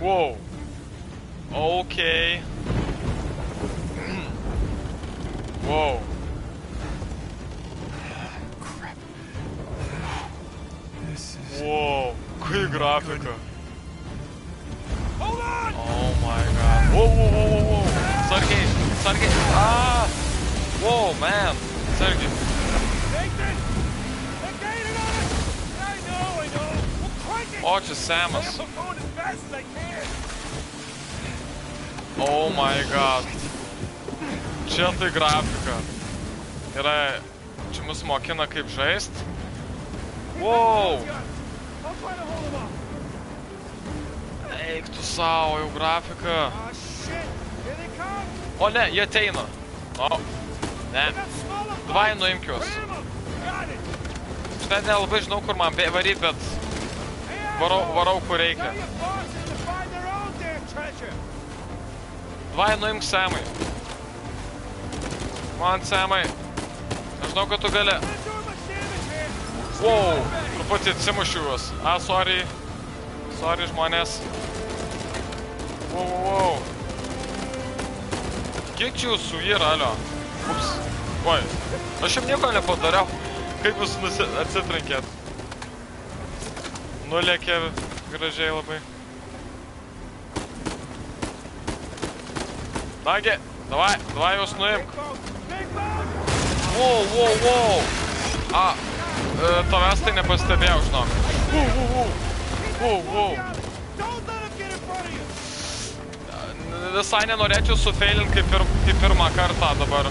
Wow. Okay. Wow. Crap. This is... Wow. Kai grafika. Hold on! Oh my god. Whoa, whoa, whoa, whoa, whoa. Sergey, Sergey. Ah! Whoa, man. Sergey. Nathan! They're gaining on us! I know! We'll crank it! O, čia Samas. I'm going as fast as I can! Oh my god. Čia tai grafika. Yra... Čia mus mokina kaip žaist. Wow. I'll try to hold him off. Eik tu savo, jau grafika. Oh shit! Here they come! O ne, jie ateina. O, ne. They got smaller Davai boats. nuimk juos. Ram 'em. Got it! Aš net nelabai žinau, kur man varyt, bet varau kur reikia. Tell your bosses to find their own damn treasure! Davai nuimk Samai. Man Samai. Aš žinau, kad tu gali. Not doing much damage here. Wow, truputį atsimušiu juos. Sorry. Sorry, žmonės. Wow, wow, wow. Kiek čia jūsų yra, alio? Ups. Oi, aš jam nieko nepadariau. Kaip jūs atsitrankėt? Nulėkė gražiai labai. Nagi, davai jūs nuimk. Big boat! Wow, wow, wow. Tavęs tai nepastebėjau, žinok. Wow. Don't let him get in front of you! Visai nenorėčiau sufeilint kaip pirmą kartą dabar.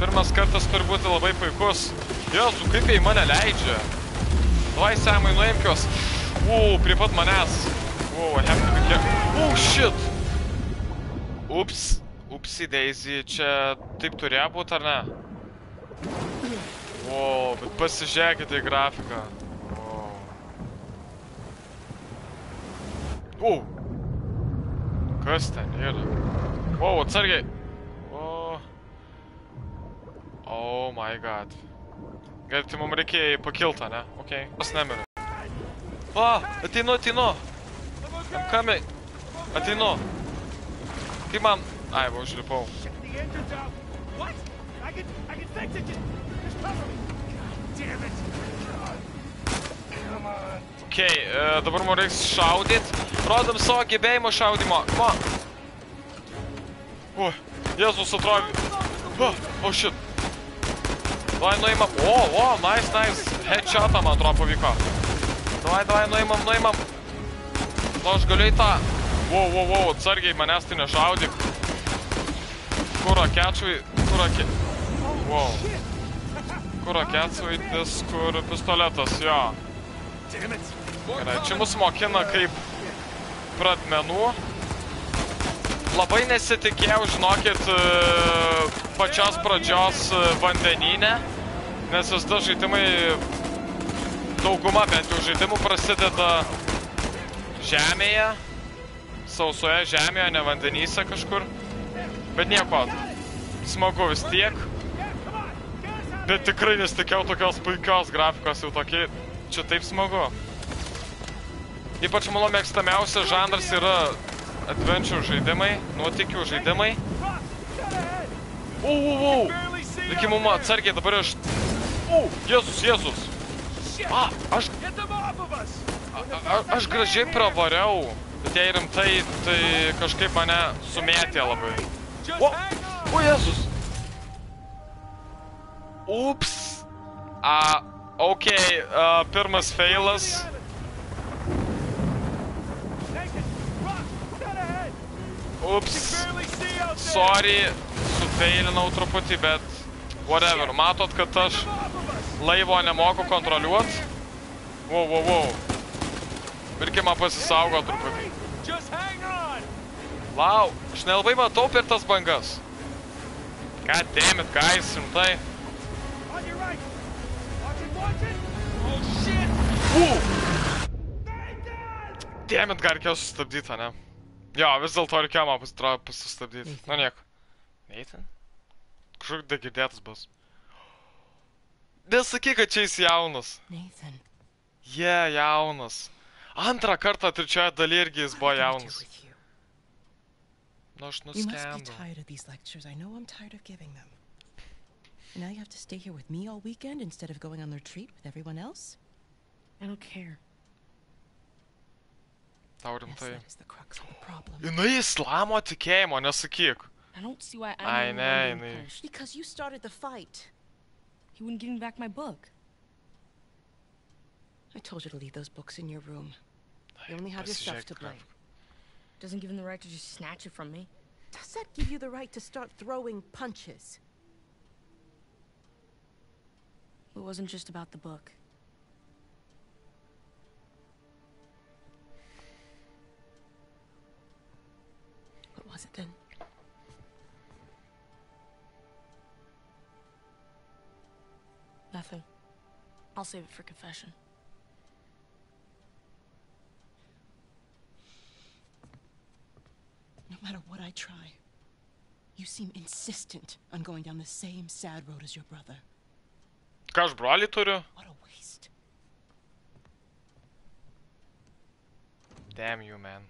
Pirmas kartas turi būti labai puikus. Jezu, kaip jie į mane leidžia. Davai, Samai, nuimk juos. Prie pat manęs. I have to be careful. Shit. Ups. Upsi Daisy, čia taip turėjo būt, ar ne? Bet pasižiūrėkite į grafiką. Kas ten yra? Atsargiai. Oh my god. Gerai, tai mums reikėjo pakiltą, ne? Okei. Pas nemirė. Ateinu. I'm coming. Ateinu. Kaip man... Ai, va, užlipau. The engine's out. What? I can fix it. Just cover me. God damn it. Come on. Okei, dabar mums reiks šaudyt. Rodom savo gebėjimo šaudymo. Come on. Jezus, atrodo. Shit. Davai, nuimam. Nice. Headshotą, man atrodo, pavyko. Davai, nuimam. Aš galiu į tą. Atsargiai, manęs tai nešaudyk. Kur rakečai, Kur rakečvaitis, kur pistoletas, jo. Gerai, čia mus mokina kaip pradmenų. Labai nesitikėjau, žinokit, pačios pradžios vandenyne, nes visada žaidimai, dauguma bent jau žaidimų prasideda žemėje, sausoje žemėje, ne vandenyse kažkur. Bet nieko, smagu vis tiek. Bet tikrai nesitikėjau tokios puikios grafikos, jau tokie, čia taip smagu. Ypač mano mėgstamiausias žanras yra adventure žaidimai, nuotykių žaidimai. Likimumą, atsargiai, dabar aš... Jėzus! Aš gražiai pravariau, bet jei rimtai, tai kažkaip mane sumėtė labai. Jėzus! Ups! Okei, pirmas feilas. Ups! Sorry, sufeilinau truputį, bet whatever. Matot, kad aš laivo nemoku kontroliuot? Pirkimą pasisaugo truputį. Lau, aš nelabai matau per tas bangas. God damn it, guys, rimtai. Damn it, gal reikėjo sustabdyti, ne? Jo, vis dėlto reikėjo man pasisustabdyti. Na nieko. Nathan? Kažkoks degirdėtas bus. Nesakyk, kad čia jis jaunas. Nathan. Jaunas. Antrą kartą trečioje dalyje irgi jis buvo jaunas. Nu, aš You must be nuskendau. tired of these lectures. I know I'm tired of giving them. Now you have to stay here with me all weekend instead of going on the retreat with everyone else? I don't care. Tau Yes, rimtai. that is the crux of the problem. Jinai islamo tikėjimo, nesakyk. I don't see why Ai, I'm the ne, one being jinai. punished. Because you started the fight. He wouldn't give me back my book. I told you to leave those books in your room. You only have yourself to blame. Doesn't give him the right to just snatch it from me. Does that give you the right to start throwing punches? It wasn't just about the book. What was it then? Nothing. I'll save it for confession. No matter what I try, you seem insistent on going down the same sad road as your brother. Ką aš brolį turiu? What a waste. Damn you, man.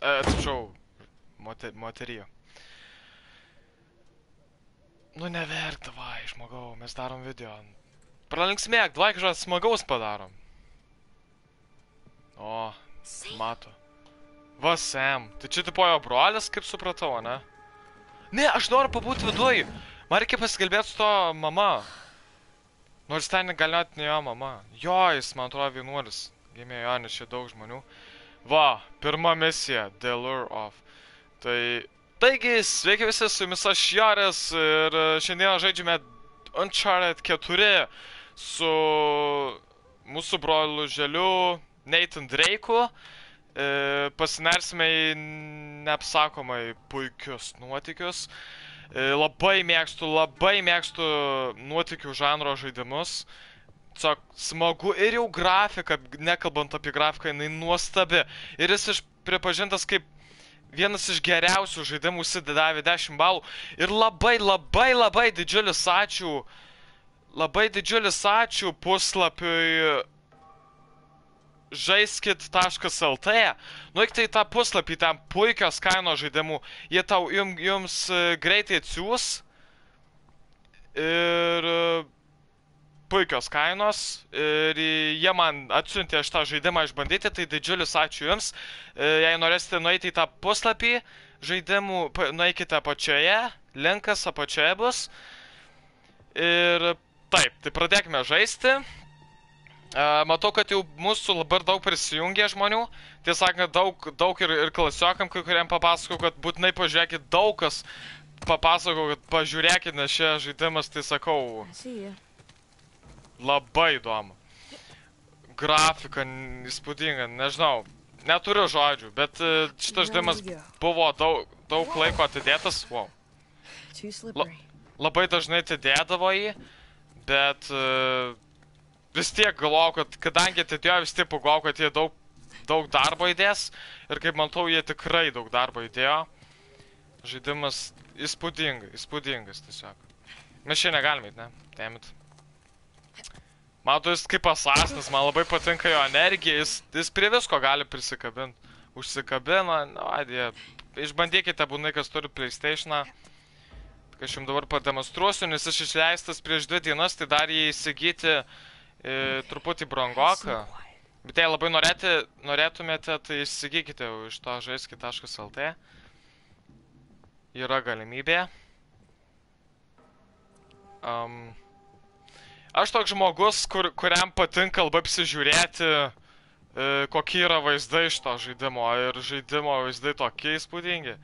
Atsiprašau, moterijo. Nu neverk, davai, žmogau, mes darom video. Pralinksmėk, davai kažką smagaus padarom. O, mato. Va, Sam, tai čia tipo jo brolis, kaip supratau, ne? Ne, aš noriu pabūti viduj. Man reikia pasikalbėti su to mama. Nors ten gal net ne jo mama. Jo, jis, man atrodo, vienuolis. Gimė jo, nes čia daug žmonių. Va, pirma misija, The Lure of. Taigi, sveiki visi, su jumis aš Jaras ir šiandieną žaidžiame Uncharted 4 su mūsų broliu želiu Nathan Drake'u. Pasinersime į neapsakomai puikius nuotykius. Labai mėgstu nuotykių žanro žaidimus. Tiesiog smagu ir jau grafika, nekalbant apie grafiką, jinai nuostabi. Ir jis pripažintas kaip vienas iš geriausių žaidimų, davė 10 balų. Ir labai didžiulis ačiū. Labai didžiulis ačiū puslapiui žaiskit.lt. Nueikite į tą puslapį, ten puikios kainos žaidimų. Jie tau jums greitai atsiūs. Ir puikios kainos. Ir jie man atsiuntė šitą žaidimą išbandyti, tai didžiulis ačiū jums. Jei norėsite nueiti į tą puslapį žaidimų, nueikite apačioje. Linkas apačioje bus. Ir taip, tai pradėkime žaisti. Matau, kad jau mūsų labai daug prisijungė žmonių. Tiesą sakant, daug ir klasiokam, kai kuriem papasakau, kad būtinai pažiūrėkit, daug kas papasakau, kad pažiūrėkit, nes šie žaidimas, tai sakau, labai įdomu. Grafika įspūdinga, nežinau, neturiu žodžių, bet šitas žaidimas buvo daug laiko atidėtas. Wow. Labai dažnai atidėdavo jį, bet vis tiek galvojau, kad kadangi atidėjo, vis tiek pagalvojau, kad jie daug darbo įdės. Ir kaip matau, jie tikrai daug darbo įdėjo. Žaidimas įspūdingas tiesiog. Mes čia negalime įt, ne? Damn it. Matau, jis kaip asasinas, man labai patinka jo energija, jis prie visko gali prisikabinti. Užsikabina, išbandykite būnai, kas turi PlayStation'ą. Aš jums dabar pademonstruosiu, nes aš išleistas prieš 2 dienas, tai dar jį įsigyti truputį brangoką. Bet jei labai norėtumėte, tai įsigykite iš to žaiskit.lt. Yra galimybė. Aš toks žmogus, kuriam patinka labai apsižiūrėti, kokie yra vaizdai iš to žaidimo. Ir žaidimo vaizdai tokie įspūdingi.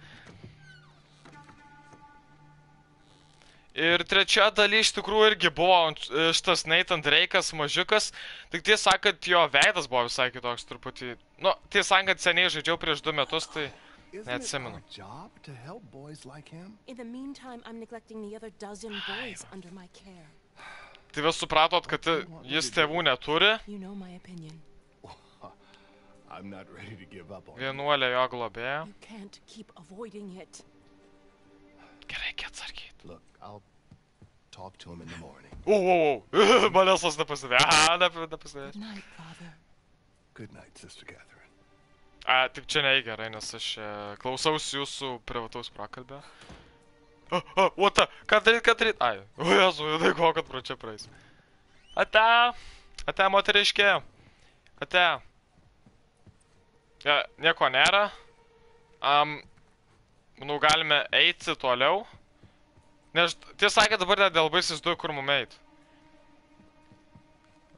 Ir trečia daly iš tikrųjų irgi buvo šitas Nathan Drake'as mažiukas. Tik tiesą sakant, jo veidas buvo visai kitoks truputį. Nu, tiesą sakant, seniai žaidžiau prieš 2 metus, tai neatsimenu. Tai vis supratot, kad jis tėvų neturi. Vienuolė jo globėja. Gerai, atsargiai. Manęs tas nepasivėjo. Nepasivėjo. Good night, Father. Good night, Sister Catherine. Tik čia negerai, nes aš klausausi jūsų privataus prakalbę. What? Ką daryt? Ai, o Jezu, tai ko, kad pro čia praeis. Ate, moteriškė. Ate. Nieko nėra. Manau, galime eiti toliau. Nes, tiesą sakė, dabar net labai įsivaizduoju, kur mum eit.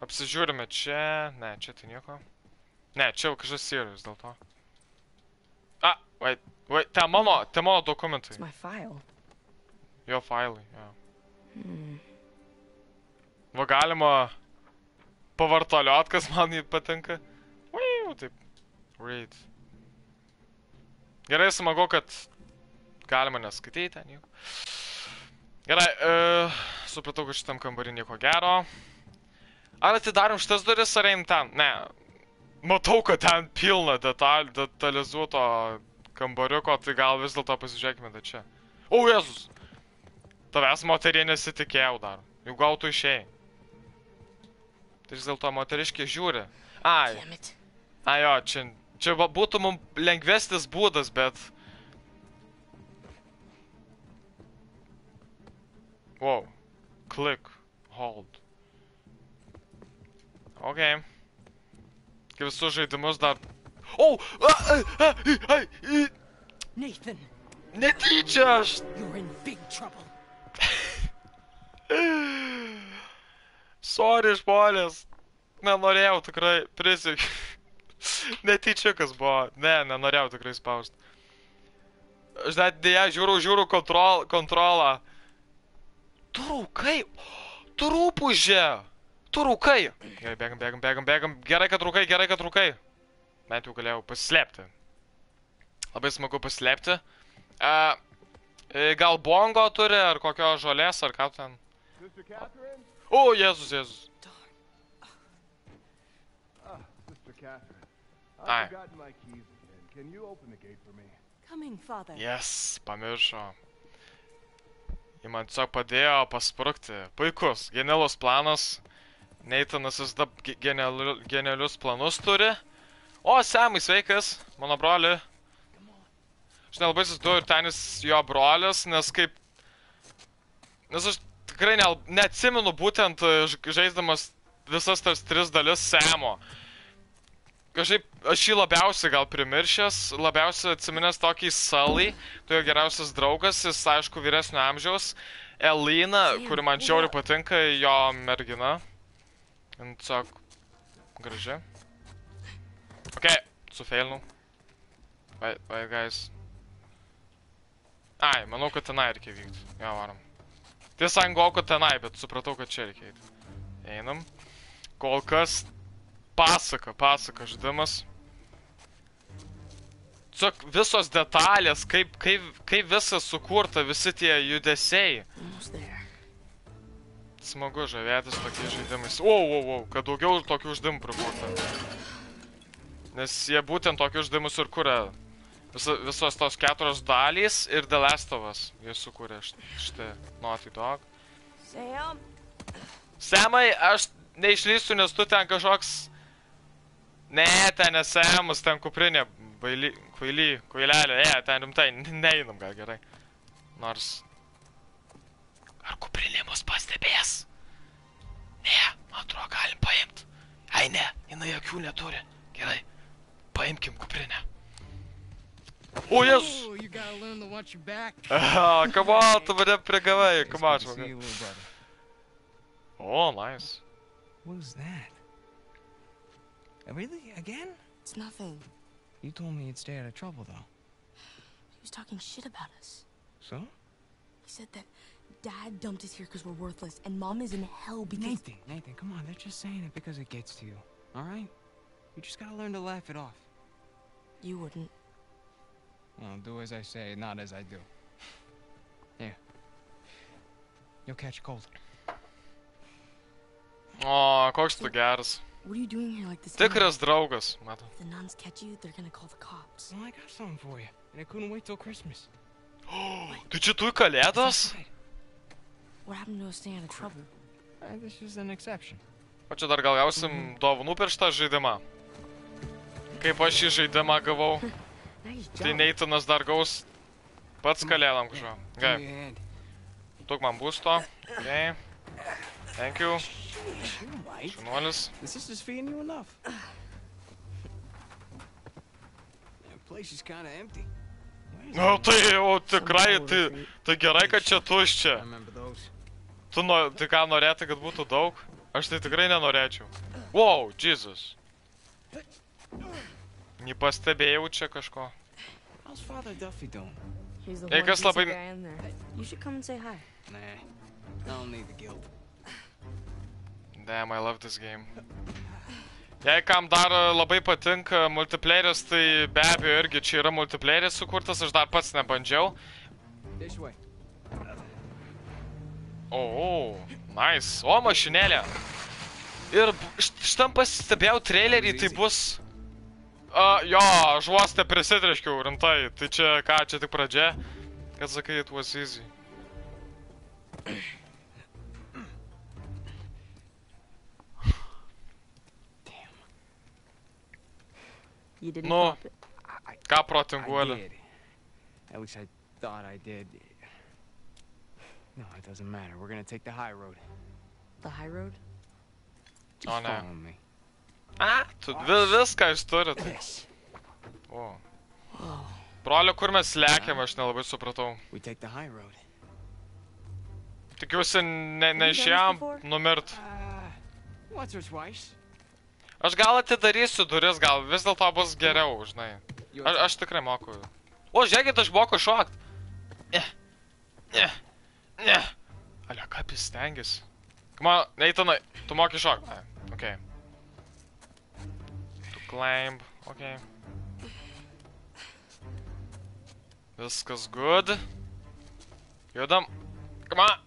Apsižiūrime čia. Ne, čia tai nieko. Ne, čia jau kažkas serious dėl to. Wait, tai mano dokumentai. It's my file. Jo failai, jo. Va galima pavartaliot, kas man jį patinka. Taip. Read. Gerai, smagu, kad galima neskaityti ten nieko. Gerai, supratau, kad šitam kambarį nieko gero. Ar atidarim šitas duris, ar eim ten? Ne. Matau, kad ten pilna detalizuoto kambariuko, tai gal vis dėlto pasižiūrėkime da čia. O, Jezus! Tavęs moterie nesitikėjau dar. Jau gal tu išėjai. Tai vis dėlto moteriškė žiūri. Ai, jo, čia būtų mums lengvesnis būdas, bet... Wow. Click. Hold. Ok. Kaip visus žaidimus dar... Nathan! Netyčia aš! You're in big trouble. Sorry, žmonės. Nenorėjau tikrai, prisiek. Netyčiukas buvo. Nenorėjau tikrai spaust. Aš net dėja žiūriu kontrolą. Tu rūkai! Tu rūpužė! Tu rūkai! Gerai, bėgam. Gerai, kad rūkai. Bent jau galėjau pasislėpti. Labai smagu pasislėpti. Gal bongo turi, ar kokio žolės, ar ką ten? O, Jėzus. Ai. Yes, pamiršo. Jis man tiesiog padėjo pasprukti. Puikus, genialus planas. Nathanas visada genialius planus turi. O, Samai, sveikas, mano broli. Aš nelabai įsivaizduoju ir tenis jo brolis, nes aš tikrai neatsimenu būtent žaisdamas visas tas 3 dalis Samo. Kažkaip aš jį labiausiai gal primiršęs, labiausiai atsiminęs tokį Sully, tu jo geriausias draugas, jis aišku vyresnio amžiaus. Elina, kuri man žiauriai patinka, jo mergina. Tiesiog graži. Ok, sufeilinau. Wait guys. Ai, manau, kad tenai reikia vykti. Jo, varom. Tiesa, galvoju, kad tenai, bet supratau, kad čia reikia eiti. Einam. Kol kas pasaka žaidimas. Tiesiog visos detalės, kaip visas sukurta, visi tie judesiai. Smagu žavėtis tokiais žaidimais. Wow, kad daugiau tokių žaidimų prikurta. Nes jie būtent tokius žaidimus ir kuria. Visos tos 4 dalys ir The Last of Us. Jie sukūrė šitą Naughty Dog. Samai, aš neišlysiu, nes tu ten kažkoks... Ne, ten nesamus, ten kuprinė. Kvailelė, ten rimtai. Neinam gal gerai. Nors... Ar kuprinė mus pastebės? Ne, man atrodo, galim paimt. Ai ne, jinai akių neturi. Gerai, paimkim kuprinę. O, Jezus! Come on, tu mane prigavai, come on, žmogai. Oh, nice. What was that? Really? Again? It's nothing. You told me you'd stay out of trouble, though. He was talking shit about us. So? He said that Dad dumped us here because we're worthless, and Mom is in hell because... Nathan, come on, they're just saying it because it gets to you, alright? You just gotta learn to laugh it off. You wouldn't. Well, do as I say, not as I do. Here. You'll catch a cold. O, koks tu geras. What are you doing here like this? Tikras draugas, matau. If the nuns catch you, they're gonna call the cops. Well, I got something for you, and I couldn't wait till Christmas. Tu čia tu kalėdos? What happened to us staying out of trouble? This is an exception. O čia dar gal gausim dovanų per šitą žaidimą. kaip aš šį žaidimą gavau, Nice tai job. Neithanas dar gaus pats kalėdam kažko. Give Gerai, me your hand. duok man būsto. Okay. Thank you. You might. Šunuolis. The sister's feeding you enough. The place is kind of empty. Where's Nu, everyone? tai jau tikrai, tai gerai, kad čia I tuščia. remember those. Tu tai ką norėti, kad būtų daug? Aš tai tikrai nenorėčiau. Wow, Jesus. Nepastebėjau čia kažko. How's Father Duffy doing? He's the Hey, one kas decent labai- guy in there. You should come and say hi. Nah, I don't need the guilt. Damn, I love this game. Jei kam dar labai patinka multiplayeris, tai be abejo irgi čia yra multiplayeris sukurtas, aš dar pats nebandžiau. This way. O, nice. O, mašinėlė. Ir šitam pasistebėjau trailerį, tai bus... Jo, aš vos neprisitriškiau, rimtai. Tai čia ką, čia tik pradžia. Kad sakai, it was easy. You didn't No. pop it. Ką I protinguolė. did. At least I thought I did. No, it doesn't matter. We're gonna take the high road. The high road? Just Oh, no. follow me. Tu viską jūs turit. Yes. O. Brolio, kur mes lekiam, aš nelabai supratau. We take the high road. Tikiuosi, done neišėjom this before? numirt. Once or twice. Aš gal atidarysiu duris, gal vis dėlto bus geriau, žinai. Your Aš tikrai moku. O, žiūrėkit, aš moku šokt. Ne. Ale, kaip jis stengiasi. Come on, Nathanai, tu moki šokt. Ai, okei. Tu climb, okei. Viskas good. Judam. Come on.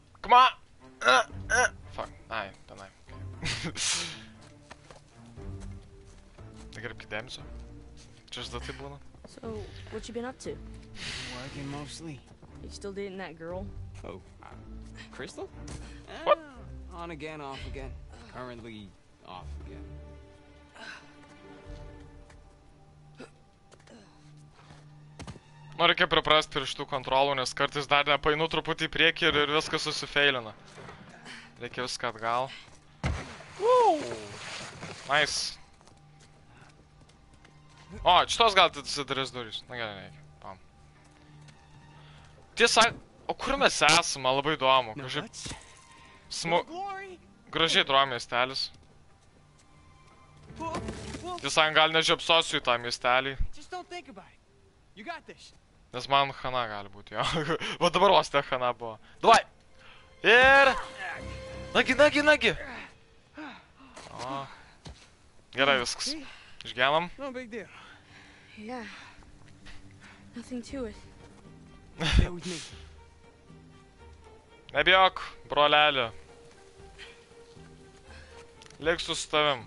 Fuck, ai, tenai. Negerbkit dėmesio. Čia žinai tai būna. So, what you been up to? working mostly. You still dating that girl? Oh, Crystal? What? On again, off again. Currently off again. Nu, reikia priprast prie šitų kontrolų, nes kartais dar nepainu truputį į priekį ir viskas susifeilina. Reikia viską atgal. Nice. O, šitos gal atsidarys durys. Na gerai, reikia. Pam. Tiesa, o kur mes esame? Man labai įdomu. No Kažkaip guts, smu... no glory. Gražiai atrodo miestelis. Whoa. Tiesa, gal nežiopsosiu į tą miestelį. Just don't think about it. You got this. Nes man Hana gali būti, jo. Va dabar vos te Hana buvo. Davai! Ir... Nagi! O. Gerai viskas. Išgenam. No big deal. Yeah. Nothing to it. Stay with me. Nebijok, broleli. Liksiu su tavim.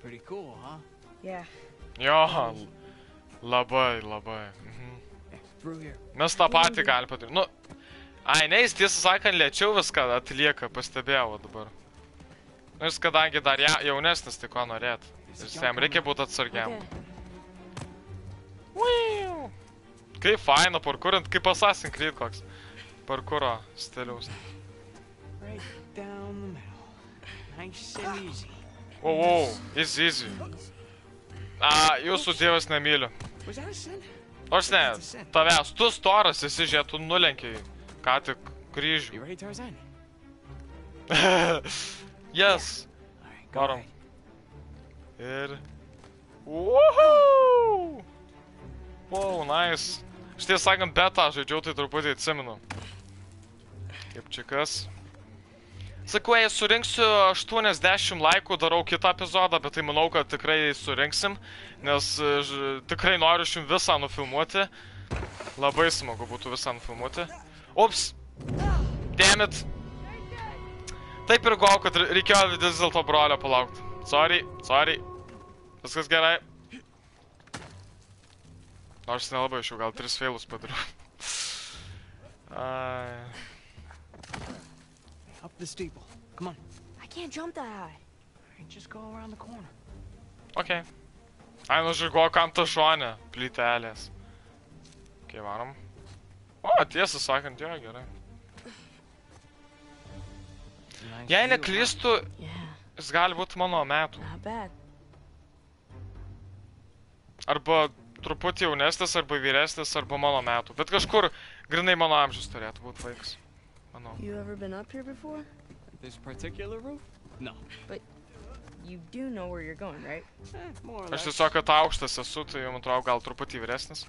Pretty cool, huh? Yeah. Jo, labai. Mhm. Yeah, through here. Mes tą patį galim padaryti. Nu, ai, ne, jis tiesą sakant lėčiau viską atlieka, pastebėjau dabar. Nu, jis kadangi dar jaunesnis, tai ko norėt. Jis jam reikia būti atsargiam. Okay. Kaip faina parkurint, kaip Assassin's Creed koks. Parkuro stiliaus. Right down the middle. Nice and easy. Wow, easy. Jūsų dievas nemyliu. Was that a sin? Nors ne, tavęs, tu storas esi, žiūrėk, tu nulenkiai. Ką tik kryžių. You ready, Tarzan? Yes. All right, go Varom. ahead. Ir... Woohoo! Wow, nice. Štai sakant, betą žaidžiau, tai truputį atsimenu. Kaip čia kas. Sakau, jei surinksiu 80 laikų, darau kitą epizodą, bet tai manau, kad tikrai surinksim, nes tikrai noriu šim visą nufilmuoti. Labai smagu būtų visą nufilmuoti. Ups! Damn it! Taip ir gau, kad reikėjo vis dėlto brolio palaukti. Sorry. Viskas gerai. Nors nelabai, aš jau gal 3 failus padariau. Up the steeple. Come on. I can't jump that high. Alright, just go around the corner. Ok. Ai, nužygiuok ant šonę, plytelės. Ok, varom. O, tiesą sakant, jo, gerai. Nice Jei view, neklystu, Yeah, jis gali būti mano metų. not bad. Arba truputį jaunesnis, arba vyresnis, arba mano metų. Bet kažkur grinai mano amžius turėtų būti vaikas. Manau. You ever been up here before? This particular roof? No. You do know where you're going, right? More or Aš less. tiesiog, kad aukštas esu, tai jau, man atrodo, gal truputį vyresnis.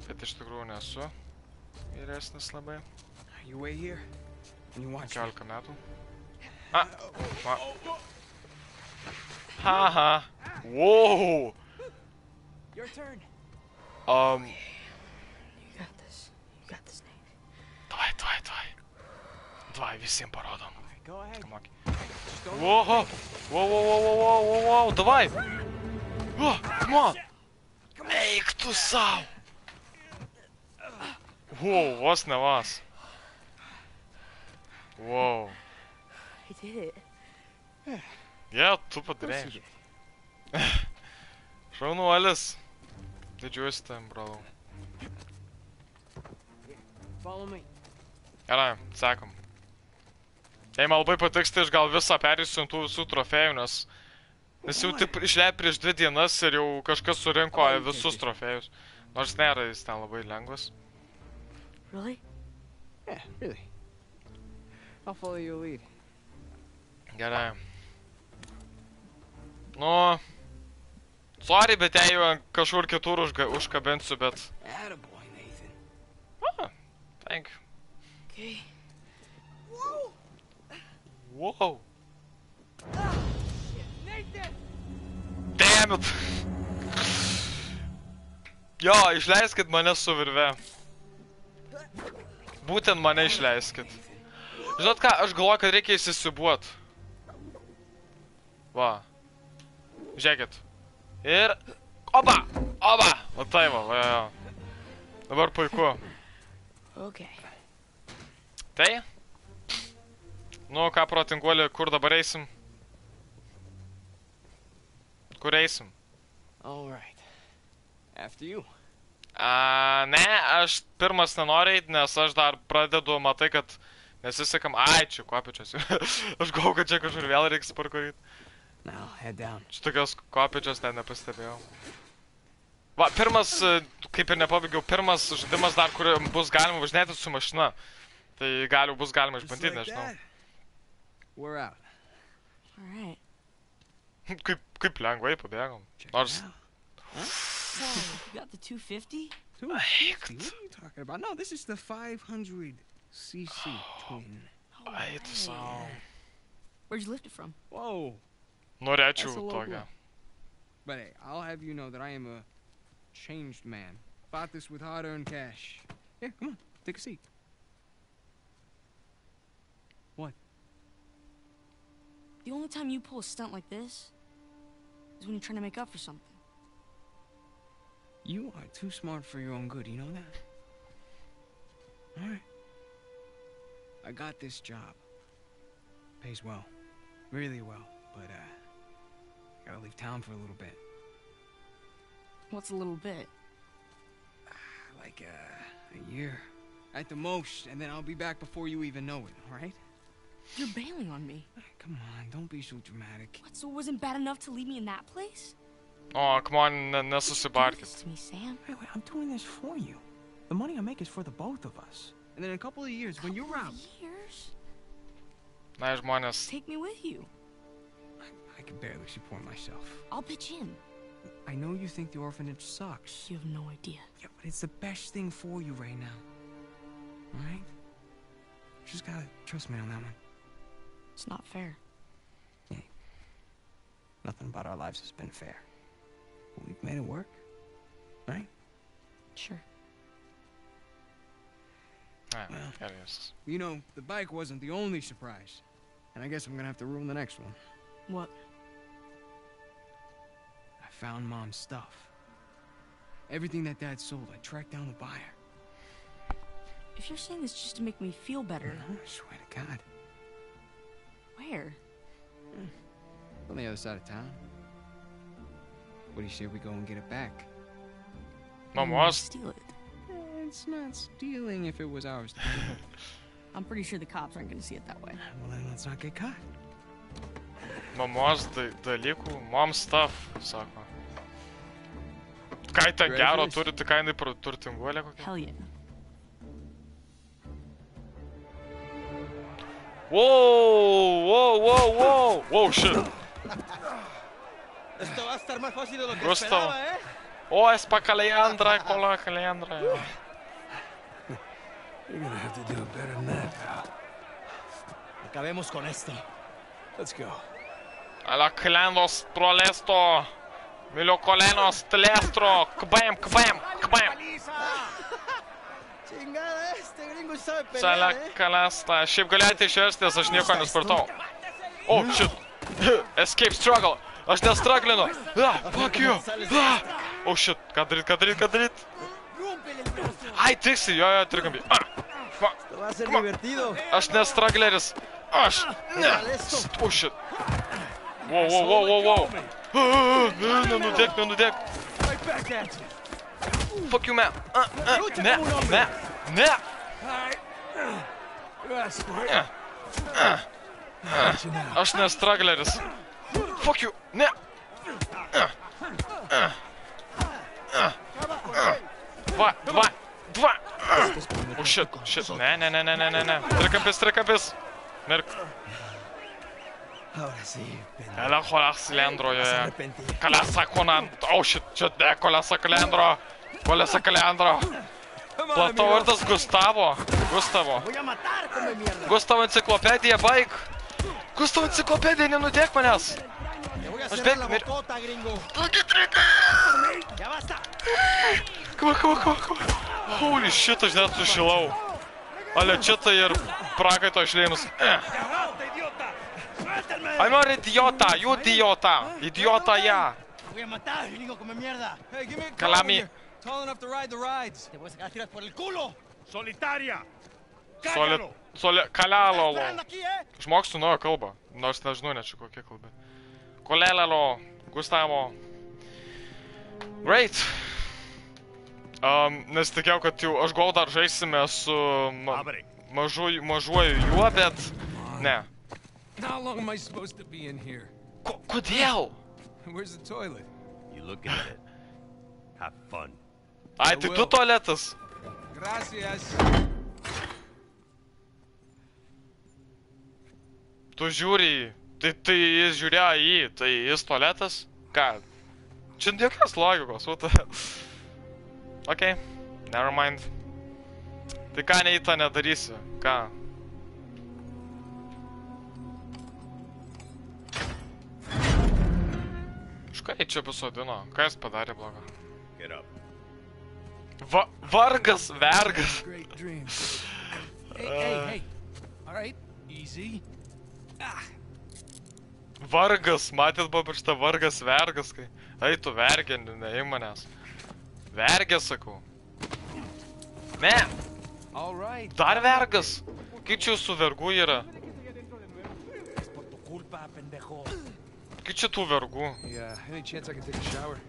Bet iš tikrųjų nesu vyresnis labai. You wait here, and you watch me. 15 metų. A, va. Haha. Wow. Your turn. You got this. You got this, Nate. Davai, visiems parodom. Alright, go ahead. Come on. Just don't Wow. Wow, davai. Oh, come on. Eik tu sau. Wow, vos ne vas. Wow. I did it. Yeah, tu padarėjai. Šaunuolis. Didžiuosi tam, brother. follow me. Gerai, sekom. Jei man labai patiks, tai aš gal visą perėsiu ant tų visų trofėjų, nes jau taip išleid prieš 2 dienas ir jau kažkas surinko visus trofėjus. Nors nėra jis ten labai lengvas. Really? Yeah, really. I'll follow your lead. Gerai. Nu... Sorry, bet jei jau kažkur kitur užkabinsiu, bet... Attaboy, Nathan. Ah, thank you. Okay. Wow. Nathan! Damn it. Jo, išleiskit mane su virve. Būtent mane išleiskit. Žinot ką, aš galvoju, kad reikia įsisibuot. Va. Žiūrėkit. Ir... Oba! O tai va, jo. Dabar puiku. Okay. Tai? Nu, ką protinguolį, kur dabar eisim? Kur eisim? Alright. After you. Ne, aš pirmas nenoriu eit, nes aš dar pradedu, matai, kad nesisekam... Ai, čia kopičios. Aš galvoju, kad čia kažkur vėl reiks parkurit. Now, head down. Čia tokios kopičios ten nepastebėjau. Va, pirmas, kaip ir nepabaigiau, pirmas žaidimas dar, kur bus galima važinėti su mašina. Tai bus galima išbandyti, nežinau. We're out. Alright. Kaip lengvai pabėgom. Check Nors... it out. So, you got the 250? 250? What are you talking about? No, this is the 500cc twin. No Ai, tu savo. way. Where'd you lift it from? Whoa. Norėčiau That's a local. tokią. But hey, I'll have you know that I am a changed man. Bought this with hard-earned cash. Here, come on, take a seat. What? The only time you pull a stunt like this is when you're trying to make up for something. You are too smart for your own good, you know that? Alright. I got this job. Pays well. Really well. But, gotta leave town for a little bit. What's a little bit? Like, a year. At the most, and then I'll be back before you even know it, alright? You're bailing on me. Come on, don't be so dramatic. What, so it wasn't bad enough to leave me in that place? O, come on, Do nesusibarkit. this to me, Sam. Wait, I'm doing this for you. The money I make is for the both of us. And then in a couple of years, when you're out, Years? Na, žmonės. Take me with you. I can barely support myself. I'll pitch in. I know you think the orphanage sucks. You have no idea. Yeah, but it's the best thing for you right now. Alright? Just gotta trust me on that one. It's not fair. Nothing about our lives has been fair. But we've made it work. Right? Sure. Geras. You know, the bike wasn't the only surprise. And I guess I'm gonna have to ruin the next one. What? I found Mom's stuff. Everything that Dad sold, I tracked down the buyer. If you're saying this just to make me feel better, I swear to God. Where? On the other side of town. What do you say we go and get it back? Mamos. Steal it. It's not stealing if it was ours. I'm pretty sure the cops aren't gonna see it that way. Well, then let's not get caught. Mamos dalykų, mom stuff, sako. Ką ten gero turi, tai ką jinai turtinguolė kokia? Hell yeah. Wow, wow, shit. Esto va a estar más fácil de lo que Gustavo. esperaba, ¿eh? O, es pa Kalejandra, kola Kalejandra. You're gonna have to do better than that, pal. Acabemos con esto. Let's go. A la Kalendros prolesto. Milio kolenos telestro. Kbam. Chingada, este gringo sabe pelear, Sala ¿eh? kalasta. Šiaip galėjote išversti, nes aš nieko nesupratau. Oh, shit. Escape struggle. Aš nestraglinu. Fuck you. Oh, shit. Ką daryt? Ai, tiksi, jo, trikampi. Esto va a ser divertido. Aš nestragleris. Aš. Oh, shit. Wow. Nenudėk. Right back at you. Fuck you, man. Ne. Aš nestragleris. Fuck you. Ne. Dva. Oh, shit. Ne. Trikampis. Mirk. Ahora sí, pendejo. Ela kola cilindro, Vas a jo. arrepentir. Kalesa konan. Oh, shit. Ne, kolesa kalendro. Platau vardas Gustavo. Voy a matar, come mierda. Gustavo enciklopedija, baik. Gustavo enciklopedija, nenudėk manęs. Te voy a Aš cerrar la beveik bocota, gringo. Ya basta. Kva. Holy shit, aš net sušilau. Ale čia tai ir prakaito išlėjimus. I'm not idiota, you idiota. Idiota, ja. Te voy a matar, gringo, come mierda. Hey, give me a call Kalami. when you're tall enough to ride the rides. Te voy a sacar a tiras por el culo. Solitaria! Kalelolo. Esperando aquí, ¿eh? Išmokstu naują kalbą, nors nežinau net čia kokia kalba. Kolelelo, Gustavo. Great. Nesitikėjau, kad jau aš gal dar žaisime su mažuoju juo, bet ne. How long am I supposed to be in here? Kodėl? Where's the toilet? You look at it. Have fun. Ai, tai tu tualetas. Gracias. Tu žiūri į jį. Tai jis žiūrėjo į jį. Tai jis tualetas? Ką? Čia jokios logikos, what the... Ok, never mind. Tai ką nei tą nedarysi? Ką? Iš ką jį čia pasodino? Ką jis padarė blogo? Get up. Vargas, vergas. Great dream. Hey. All right, easy. Vargas, matėt buvo prieš tą vargas, vergas, kai... Ai, tu vergė, neim manęs. Vergė, sakau. Ne, All right. dar vergas. Kaip čia su vergu yra? Es por tu culpa, pendejo. Kaip čia tų vergų? Yeah, any chance I can take a shower?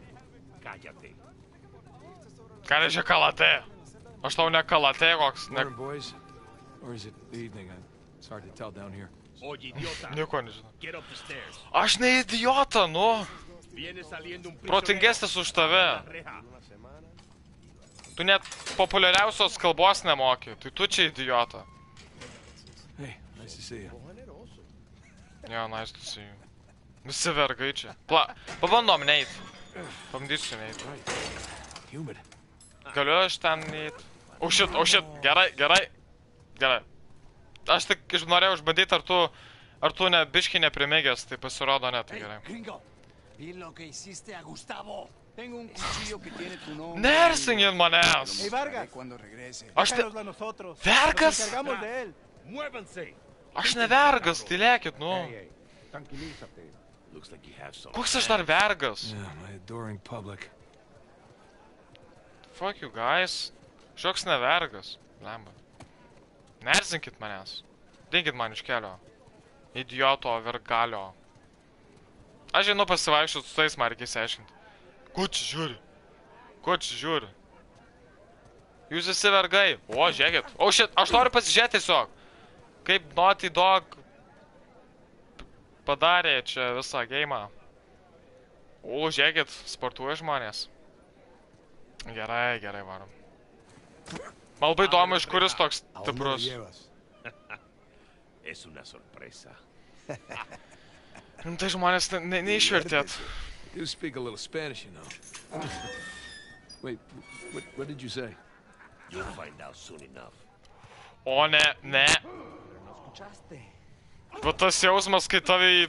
Cállate. Ką reiškia kalate? Aš tau ne kalate koks, ne... Morning, boys. Or is it the evening? It's hard to tell down here. Oye, idiota. Nieko nežinau. Get up the stairs. Aš ne idiota, nu. Viene saliendo un prisionero. Protingesnis už tave. La reja. Tu net populiariausios kalbos nemoki. Tai tu čia idiota. Hey, nice to see you. Jo, nice to see you. Visi vergai čia. Pabandom neit. Pabandysime neit. Humid. Galiu aš ten neit. Oh shit. Gerai. Aš tik norėjau išbandyti, ar tu ne biški neprimėgęs, tai pasirodo ne, tai gerai. Gringo, vi lo que hiciste a Gustavo. Tengo un cuchillo que tiene tu nombre. Nersingin manęs. Hey, Vargas. Cuando regrese. Aš te... Déjanoslo a nosotros. Vergas? Nos encargamos de él. Muévanse. Aš ne vergas, tai lėkit, nu. Tranquilízate. Looks like you have some. Koks aš dar vergas? Yeah, my adoring public. Fuck you guys. Šioks ne vergas. Lemba. Nerzinkit manęs. Dinkit man iš kelio. Idioto vergalio. Aš žinau pasivaiščiu su tais markiais aiškinti. Ko čia žiūri? Ko čia žiūri? Jūs visi vergai. O, žiūrėkit. O, shit, aš noriu pasižiūrėti tiesiog. Kaip Naughty Dog padarė čia visą geimą. O, žiūrėkit, sportuoja žmonės. Gerai, gerai varom. Man labai įdomu, iš kuris toks stiprus. Es una sorpresa. Tai žmonės neišvertėt. You speak a little Spanish, you know. Wait, what did you say? You'll find out soon enough. O, ne, ne. Bet tas jausmas, kai tavai...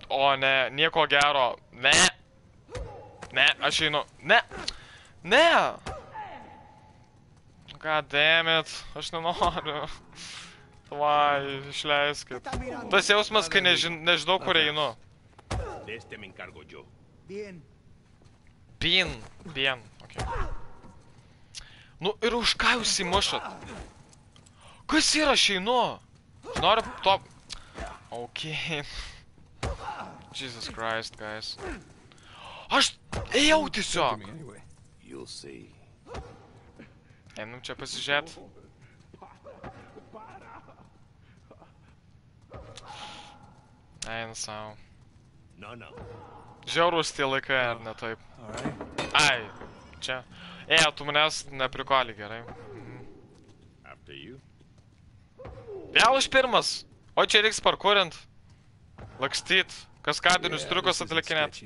O, ne, nieko gero. Ne. Ne, aš einu. Ne. Ne. God damn it. Aš nenoriu. Vai, išleiskit. Tas jausmas, kai nežinau, kur einu. De este me encargo yo. Bien. Bien. Bien. Okay. Nu ir už ką jūs įmušat? Kas yra, aš einu? Aš noriu to... Okay. Jesus Christ, guys. Aš ėjau tiesiog. You'll see. Einam čia pasižiūrėt. Eina savo. No. Žiaurūs tie laikai, ar ne taip? Ai, čia. Tu manęs neprikoli, gerai. After you. Vėl aš pirmas. O čia reiks parkurint. Lakstyt. Kaskadinius triukus atlikinėt.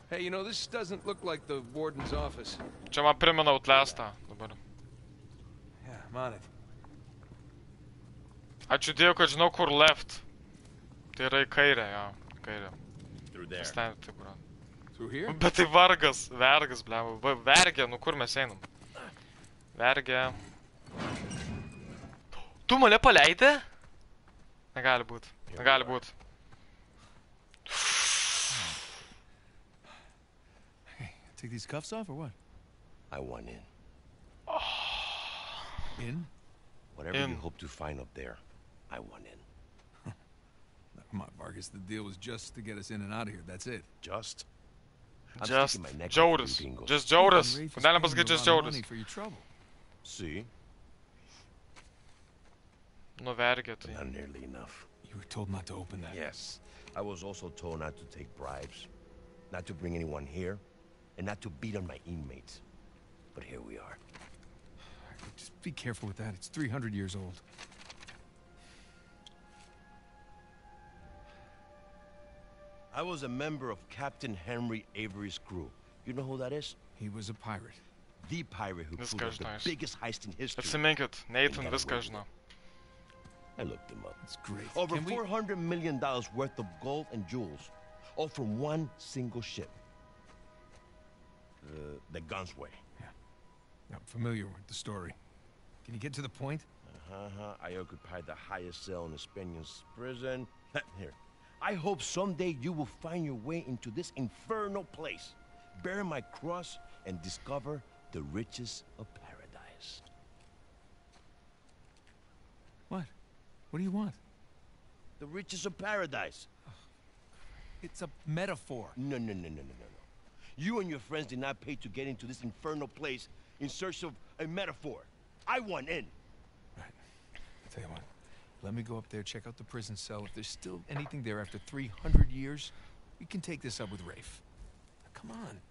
Hey, you know, this doesn't look like the warden's office. Čia man primena Outlastą dabar. Yeah, I'm on it. Ačiū Dievui, kad žinau, kur left. Tai yra į kairę, jo. Kairę. Through there. Sten, taip, bro. Through here? Bet tai vargas, blem. Vergė, nu kur mes einam? Vergė. Tu mane paleidė? Negali būt. Negali būt. Hey, take these cuffs off or what? I want in. In? Whatever you hope to find up there, I want in. Come on, Vargas, the deal was just to get us in and out of here, that's it. Just? I'm Just sticking my neck out Jauris. for you bingos. Just Jauris. Rafe is Galim paying pasakyti you a just lot of Jauris. money for your trouble. See? Nu vergė tai. Not nearly enough. You were told not to open that. Yes. I was also told not to take bribes, not to bring anyone here, and not to beat on my inmates. But here we are. Just be careful with that. It's 300 years old. I was a member of Captain Henry Avery's crew. You know who that is? He was a pirate. The pirate who This pulled off guy's the nice. biggest heist in history. Atsiminkit, Nathan viską žino. I looked him up. That's great. Over Can we... $400 million worth of gold and jewels, all from one single ship. The Gunsway. I'm familiar with the story. Can you get to the point? I occupied the highest cell in the Spaniards' prison. Here. I hope someday you will find your way into this infernal place, bear my cross, and discover the riches of paradise. What? What do you want? The riches of paradise. It's a metaphor. No. You and your friends did not pay to get into this infernal place in search of a metaphor. I want in. Right. I'll tell you what. Let me go up there, check out the prison cell. If there's still anything there after 300 years, we can take this up with Rafe. Now, come on.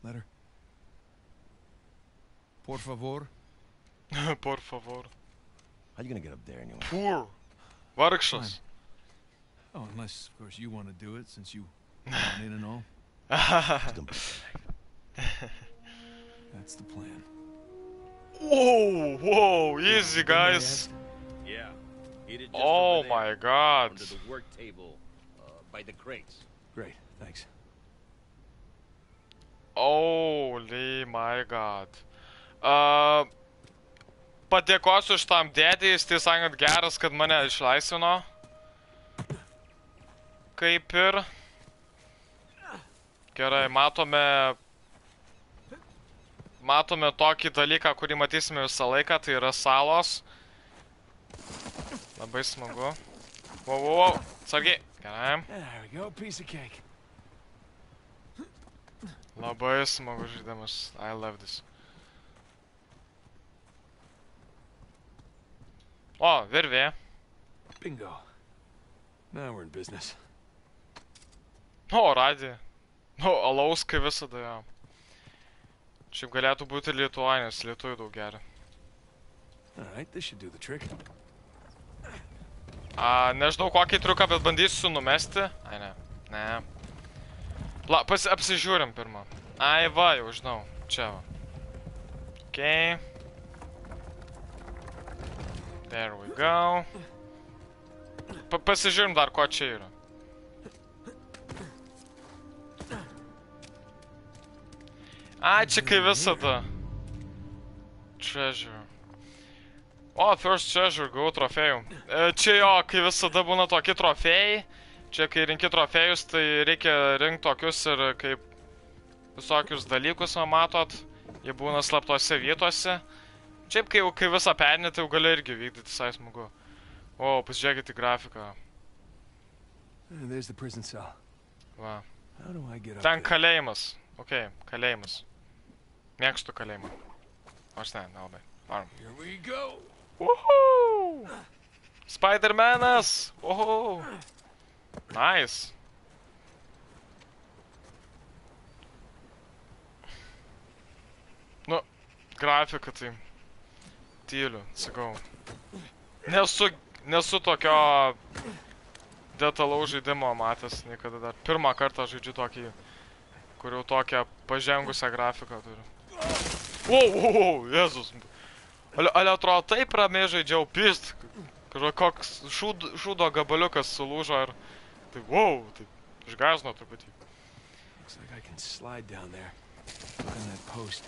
Letter. Por favor. Por favor. How you gonna get up there anyway? Poor. Vargšas. Oh, unless, of course, you want to do it, since you want in and all. Just don't be like That's the plan. Whoa, easy guys. Yeah. Eat it just Oh over there, my god. under the work table, by the crates. Great, thanks. Holy my god. Padėkosiu šitam dėdį, jis tiesą sakant geras, kad mane išlaisvino. Kaip ir. Gerai, matome tokį dalyką, kurį matysime visą laiką, tai yra salos. Labai smagu. Wow. Sargiai. Gerai. There we go, piece of cake. Labai smagu žaidimas. I love this. O, virvė. Bingo. Now we're in business. O, radį. O, alaus kaip visada, jo. Šiaip galėtų būti Lietuva, nes lietuvių daug geria. Alright, this should do the trick. Nežinau kokį triuką, bet bandysiu numesti. Ai, ne. Ne. Apsižiūrim pirmą. Ai, va, jau žinau. Čia va. Okay. There we go. Pasižiūrim dar, ko čia yra. Čia kai visada. Treasure. O, first treasure, gavau trofėjų. Čia jo, kai visada būna tokie trofėjai. Čia kai rinki trofėjus, tai reikia rinkti tokius ir kaip visokius dalykus, matot. Jie būna slaptose vietose. Šiaip kai visą perni, tai jau gali irgi vykdyti, visai smagu. O, pasižiūrėkit į grafiką. There's the prison cell. Va. How do I get up Ten there? kalėjimas. Ok, kalėjimas. Mėgstu kalėjimą. Aš ne, nelabai. Varom. Here we go. Woohoo! Spider-Manas! Woohoo! Nice. Nu, grafika tai. Tyliu, sakau. Nesu tokio detalaus žaidimo matęs niekada dar. Pirmą kartą žaidžiu tokį, kur jau tokią pažengusią grafiką turiu. Wow, Jėzus. Ale atrodo taip ramiai žaidžiau, pist. Koks šūdo gabaliukas sulūžo ir... Tai wow, tai išgąsdino truputį. Looks like I can slide down there. Look on that post.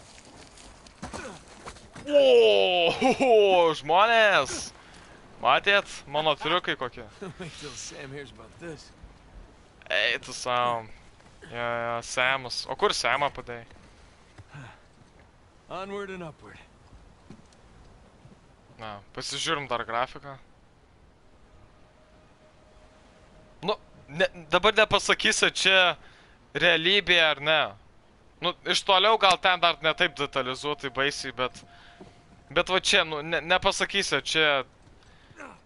Wow, žmonės. Matėt, mano triukai kokie. Wait till Sam hears about this. Ei, tu Sam. Ja, Samas. O kur Samą padėjai? Onward and upward. Na, pasižiūrim dar grafiką. Nu, dabar nepasakysiu, čia realybė ar ne. Nu, iš toliau gal ten dar ne taip detalizuotai baisiai, bet va čia, nu, nepasakysiu, čia...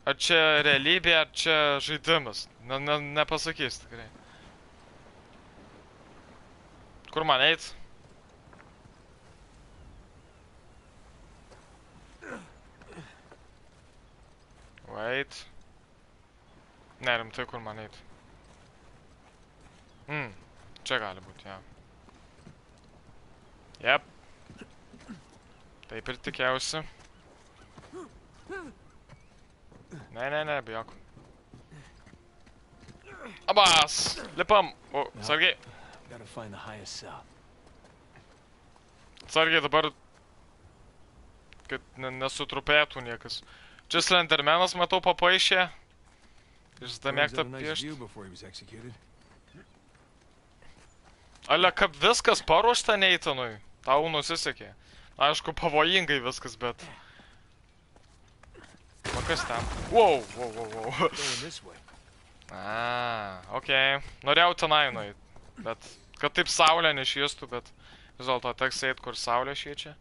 Ar čia realybė, ar čia žaidimas. Nepasakysiu tikrai. Kur man eit? Wait. Ne, rimtai, kur man eit? Čia gali būti, ja. Jep. Taip ir tikėjausi. Ne, bijok. Abas! Lipam! O, sargiai. Gotta find the highest cell. Sargiai dabar, kad nesutrupėtų niekas. Čia Slendermanas, matau, papaišė. Jis da mėgta piešti. Ale, kaip viskas paruošta Nathanui. Tau nusisekė. Aišku, pavojingai viskas, bet... O kas ten? Wow. Okei. Norėjau tenai nueit. Bet, kad taip saulė nešviestų, bet vis dėlto teks eit, kur saulė šviečia.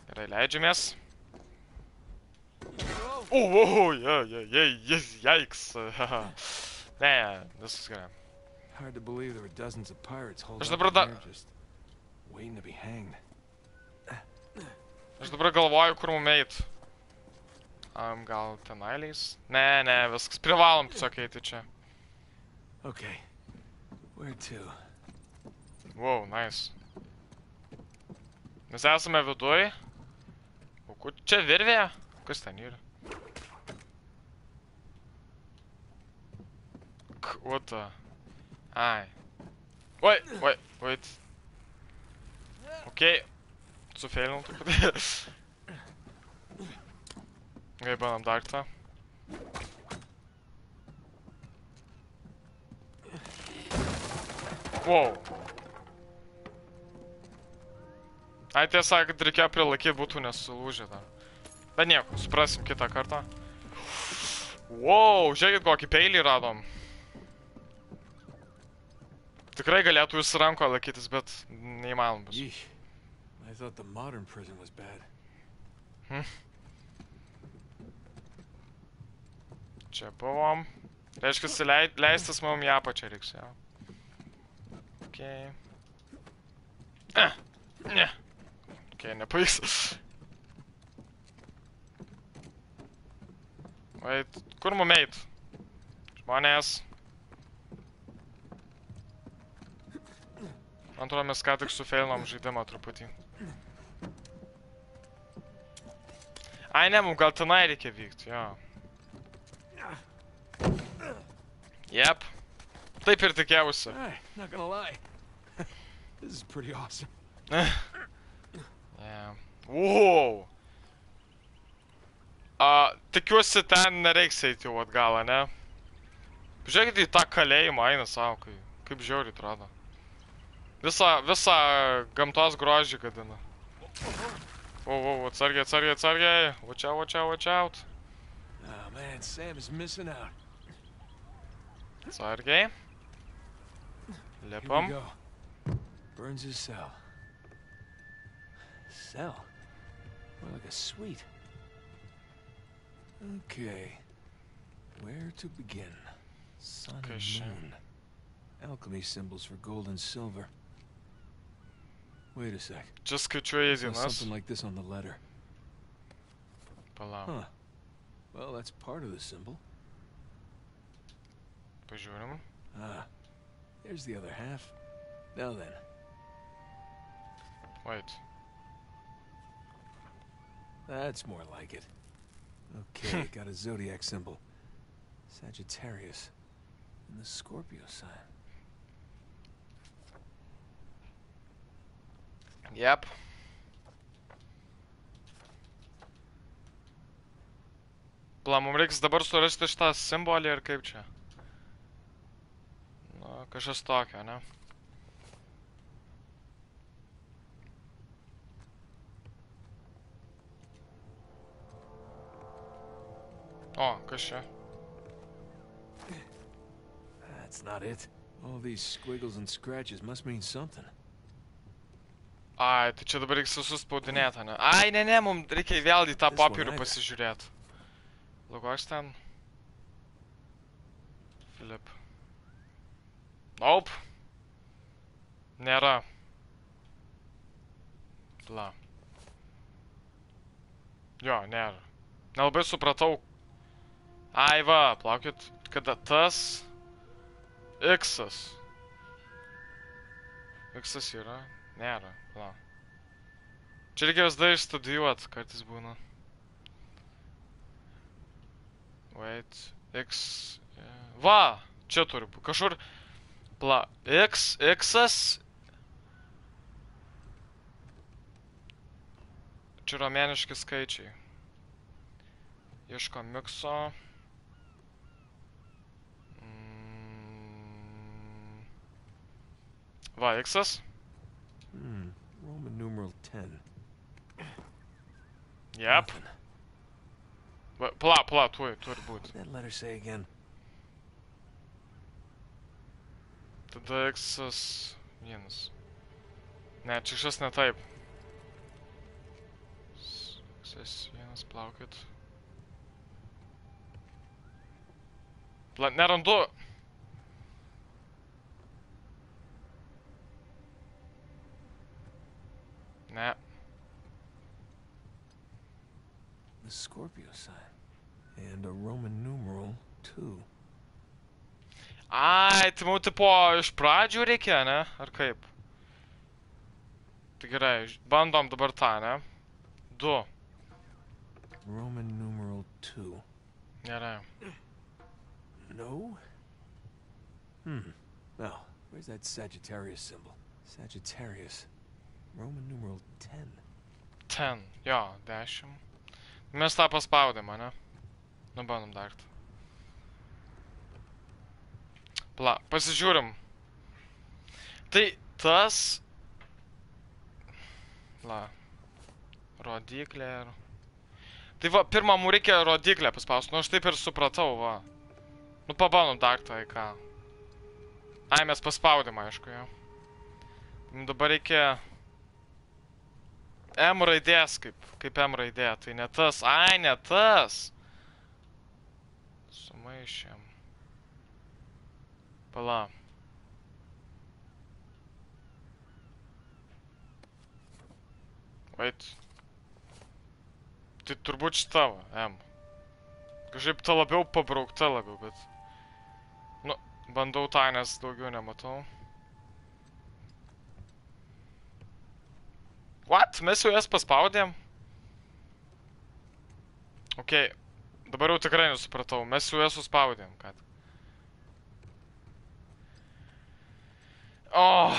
Gerai, leidžiamės. Jaiks. Ne, viskas gerai. Hard to believe there were dozens of pirates holding Aš up dabar there just waiting to be hanged. Aš dabar galvoju, kur mum eit. Gal tenai leis? Ne, viskas. Privalom tiesiog eiti čia. Okay. Where to? Wow, nice. Mes esame viduj. O kur čia virvė? Kas ten yra? What the? Ai. Wait. Okei. Sufeilinau truputį. Gerai, bandom daiktą. Wow. Ai, tiesa, kad reikėjo prilaikyti, būtų nesulūžę dar. Bet nieko, suprasim kitą kartą. Wow, žiūrėkit, kokį peilį radom. Tikrai galėtų jūs ranko laikytis, bet neįmanom bus. Yeesh. I thought the modern prison was bad. Čia buvom. Reiškia, leistis mum ją pačią reiks, jau. Okei. Ne. Okei, nepavyks. Wait, kur mum eit? Žmonės. Man atrodo, mes ką tik sufeilinom žaidimą truputį. Ai, ne, mum gal tenai reikia vykti, jo. Jep. Taip ir tikėjausi. Hey, not gonna lie. This is pretty awesome. Yeah. Wow. Tikiuosi, ten nereiks eiti jau atgal, ne? Žiūrėkite į tą kalėjimą, eina savo, kaip žiauriai atrodo. Visą gamtos grožį gadina. Atsargiai. Watch out. Oh man, Sam is missing out. Atsargiai. Here we Lipam. go. Burns' cell. Cell? More like a suite. Okay. Where to begin? Sun and moon. Alchemy symbols for gold and silver. Wait a sec. Čia skaičiuoja There's dienas. something like this on the letter. Palauk. Huh. Well, that's part of the symbol. Pažiūrim. Ah. There's the other half. Now then. Wait. That's more like it. Okay, got a zodiac symbol. Sagittarius. And the Scorpio sign. Yep. Pala, mums reiks dabar surasti šitą simbolį ir kaip čia. Na, kažkas tokio, ne? O, kas čia? That's not it. All these squiggles and scratches must mean something. Ai, tai čia dabar reiks visus spaudinėti, ne? Ai, ne, mums reikia vėl į tą popierių pasižiūrėti. Koks ten? Flip. Nope. Nėra. Pla. Jo, nėra. Nelabai supratau. Ai va, plaukit, kada tas X-as. X-as yra? Nėra, pla. Čia reikia visada išstudijuot, kartais būna. Wait, X... Va, čia turi būt. Kažkur... Pla, X-as... Čia romėniški skaičiai. Ieško mikso. Va, X-as. Roman numeral 10. Yep. Pala, turi būt. What did that letter say again? Tada X-as... Vienas. Ne, čia šis ne taip. X-as vienas, plaukit. Nerandu. Ne. The Scorpio sign. And a Roman numeral 2. Ai, tai mums tipo iš pradžių reikia, ne? Ar kaip? Tai gerai, bandom dabar tą, ne? 2. Roman numeral 2. Gerai. No? Well, where's that Sagittarius symbol? Sagittarius. Roman numeral 10. 10. Jo, 10. Mes tą paspaudėm, ne? Nu, bandom dar. Pala, pasižiūrim. Tai tas... La. Rodiklė ir... Tai va, pirmą mums reikia rodiklę paspausti. Nu, aš taip ir supratau, va. Nu, pabandom daktą, į ką. Ai, mes paspaudėm, aišku, jo. Dabar reikia... M raidės, kaip M raidė. Tai ne tas. Ai, ne tas. Sumaišėm. Pala. Wait. Tai turbūt šita va, M. Kažkaip ta labiau pabraukta labiau, bet... Nu, bandau tą, nes daugiau nematau. What? Mes jau jas paspaudėm? Okei. Dabar jau tikrai nesupratau. Mes jau jas suspaudėm, kad... Oh.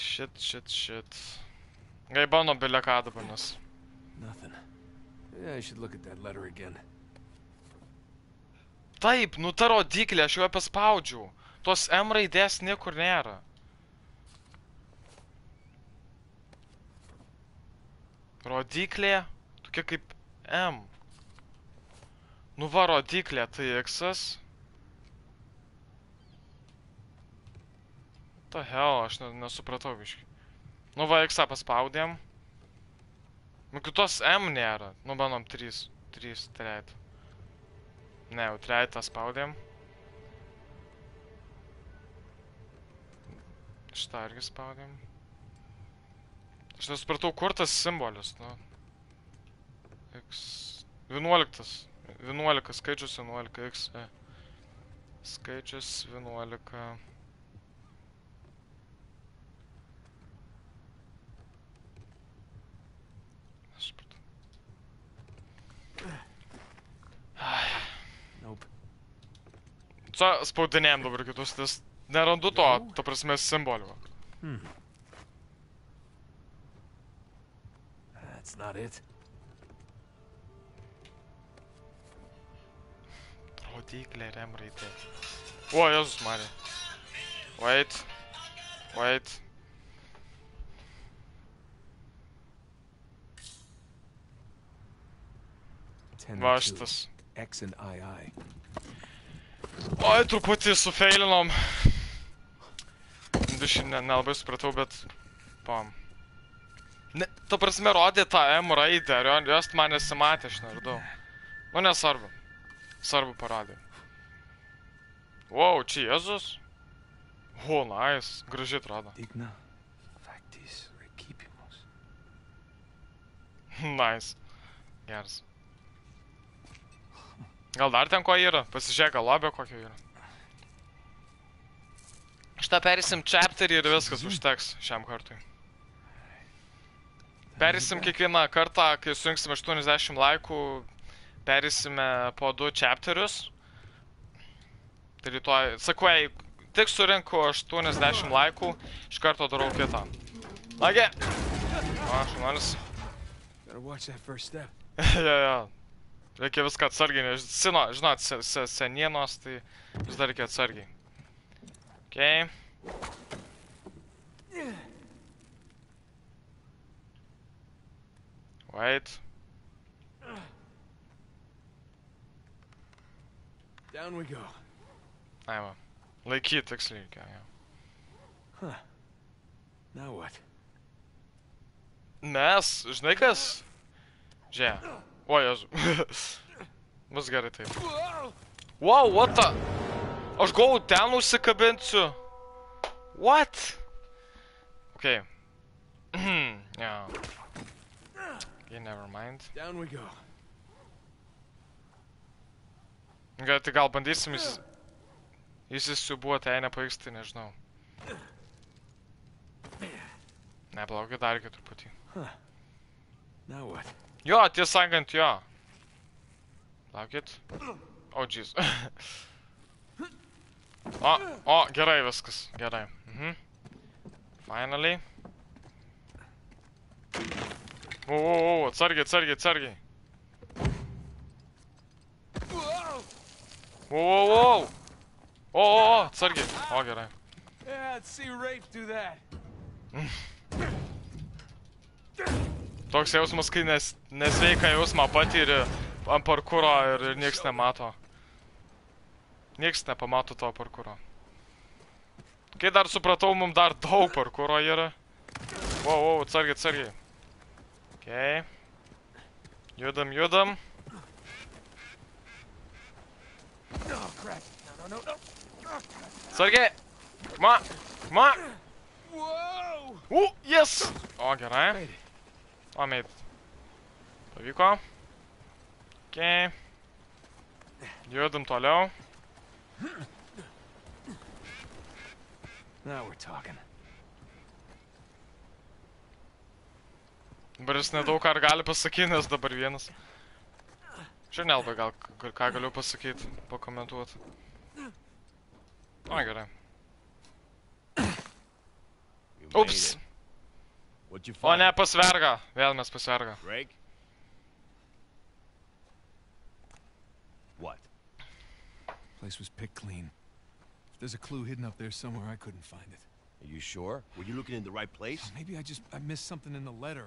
Shit. Gai bandom bilę ką dabar, nes... Nothing. Yeah, I should look at that letter again. Taip, nu ta rodiklė, aš jau ją paspaudžiau. Tos M raidės niekur nėra. Rodiklė, tokia kaip M. Nu va, rodiklė, tai X-as. What the hell, aš nesupratau biškai. Nu va, X-a paspaudėm. Nu kitos M nėra. Nu bandom 3 trejetą. Ne, jau trejetą spaudėm. Šitą irgi spaudėm. Aš nesupratau, kur tas simbolis, nu. X... 11. 11, skaičius 11, X, E. Skaičius 11. Nesupratau. Nope. Čia spaudinėjom dabar kitus, nes nerandu to, ta prasme, simbolių. That's not it. Rodiklė, M raidė. O, Jėzus Marija. Wait. Va šitas. X and II. Oi, truputį sufeilinom. Biškai nelabai supratau, bet... Pam. Ta prasme, rodė tą M raidę, ir jos man nesimatė, aš neradau. Nu, nesvarbu. Svarbu parodė. Wow, čia Jėzus? O, nice. Gražiai atrodo. Digna factis recipimus. Nice. Geras. Gal dar ten ko yra? Pasižiūrėk, gal lobio kokio yra. Šitą perėsim chapterį ir viskas užteks šiam kartui. Perėsim kiekvieną kartą, kai surinksim 80 laikų, perėsime po 2 chapterius. Tai rytoj, sakau, tik surinku 80 laikų, iš karto darau kitą. Nagi! O, šunolis. Jo. Reikia viską atsargiai, žinot, senienos, tai vis dar reikia atsargiai. Okei. Wait. Down we go. Ai va. Laikyt tiksliai reikia, jo. Huh. Now what? Mes, žinai kas? Žiūrėk. O, Jėzu. Bus gerai taip. Wow, what the? Aš galvoju, ten užsikabinsiu. What? Okay. Yeah. Okay, never mind. Down we go. Tai gal bandysim įsisiubuoti, jei nepavyks, tai nežinau. Ne, blogai, dar reikia truputį. Now what? Jo, tiesą sakant, jo. Laukit. O, jeez. O, gerai viskas, gerai. Finally. O, atsargiai. O, atsargiai. O, gerai. Yeah, I'd see Rafe do that. Toks jausmas, kai nesveiką jausmą patyri ant parkūro ir nieks nemato. Nieks nepamato to parkūro. Kai dar supratau, mums dar daug parkūro yra. Wow, atsargiai. Okei. Judam. Atsargiai. Come on. Yes! O, gerai. O, mate. Pavyko. Okei. Judam toliau. Now we're talking. Dabar jis nedaug ką gali pasakyti, nes dabar vienas. Čia nelabai gal ką galiu pasakyti, pakomentuoti. O, gerai. Ups. O, ne, pas vergą. Vėl mes pas vergą. Drake? What? Place was picked clean. If there's a clue hidden up there somewhere, I couldn't find it. Are you sure? Were you looking in the right place? Maybe I missed something in the letter.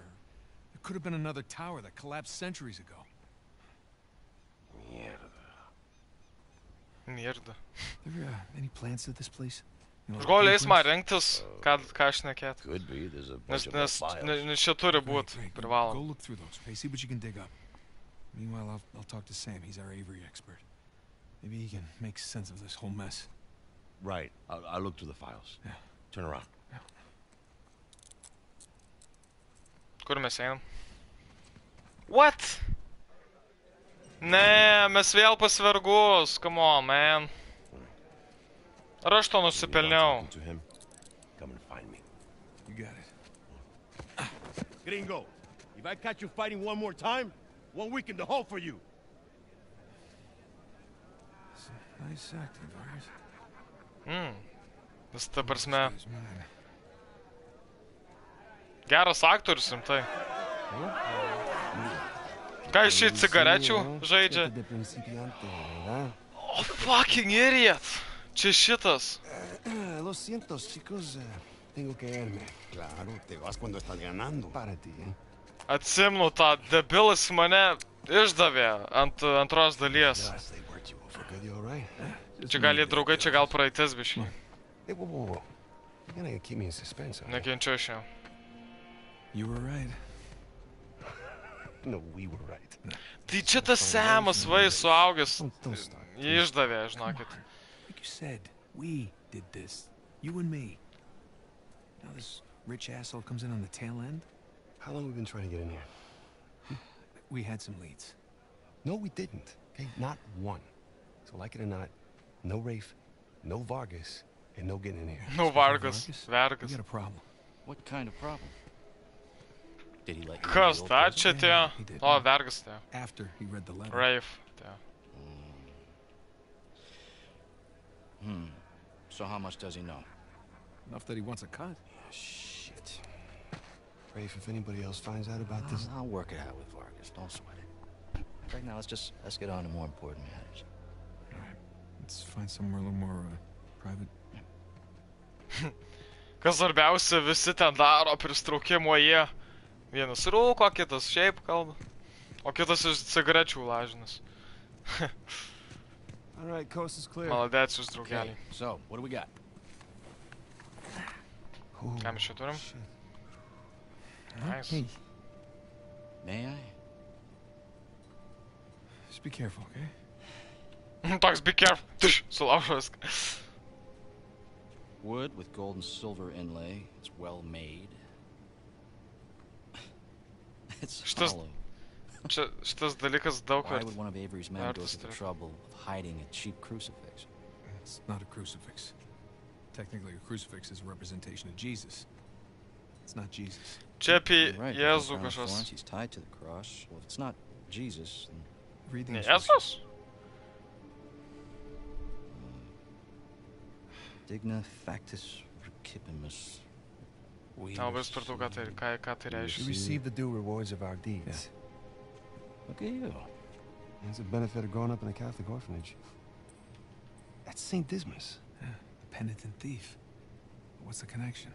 There could have been another tower that collapsed centuries ago. Mierda. There any plans to this place? You know, Aš galvoju, leis man blueprints? rinktis, ką aš nekėt. Could be. There's a bunch Nes of files. čia turi būt Great. Go privalom. look through those, okay? See what you can dig up. Meanwhile, I'll talk to Sam. He's our Avery expert. Maybe he can make sense of this whole mess. Right. I'll look through the files. Yeah. Turn around. Kur mes einam? What? Ne, mes vėl pas vergus. Come on, man. Ar aš to nusipelniau? To him. Come and find me. You got it. Gringo, if I catch you fighting one more time, 1 week in the hole for you. It's a nice acting, Vargas. Vis ta prasme. Excuse mine. Geras aktorius, rimtai. Ką iš šį cigarečių žaidžia? Oh, fucking idiot! Čia šitas. Lo siento, chicos. Tengo que irme. Claro, te vas cuando estás ganando. Para ti, Atsimnu, tą debilas mane išdavė ant antros dalies. They worked you over good, you all right? Čia gal jie draugai, čia gal praeitis biškai. Hey, whoa. You're gonna keep me in suspense, huh? Nekenčiu aš jau. You were right. No, we were right. Tai čia tas semas vais suaugęs. Don't start. Jį išdavė, žinokit. Like you said, we did this. You and me. Now this rich asshole comes in on the tail end. How long have we been trying to get in here? We had some leads. No, we didn't. Okay, not one. So like it or not, no Rafe, no Vargas, and no getting in here. Nu, Vargas, We vergas. got a problem. What kind of problem? Did he let you Kas in the dar old čia prison? atėjo? he did. O, vergas atėjo. After he read the letter. Rafe atėjo. So how much does he know? Enough that he wants a cut. Shit. Rafe, if anybody else finds out about this... I'll work it out with Vargas. Don't sweat it. Right now, let's get on to more important matters. All right. Let's find somewhere a little more private. Kas svarbiausia, visi ten daro pristraukimo jie. Vienas rūko, kitas šiaip kalba. O kitas iš cigarečių lažinas. All right, coast is clear. Maladėts jūs draugeliai. So, what do we got? Ką mes čia turim? Nice. Hey, May I? just be careful, okay? Toks be careful. Tuš, sulaužo viską. Wood with gold and silver inlay. It's well made. It's Šitas- hollow. Šitas dalykas daug Why vert. would one of Avery's men go Artist to the trick. trouble of hiding a cheap crucifix? It's not a crucifix. Technically, a crucifix is a representation of Jesus. It's not Jesus. Čia apie You're right, Jėzų Crown of Thorns, kažkas. he's tied to the cross. Well, if it's not Jesus, then Read the Ne inscription. Jėzus? Digna factus recipimus. Nelabai supratau, ką tai We reiškia. receive the due rewards of our deeds. Look at you. It's a benefit of growing up in a Catholic orphanage. That's St. Dismas. Yeah, the penitent thief. What's the connection?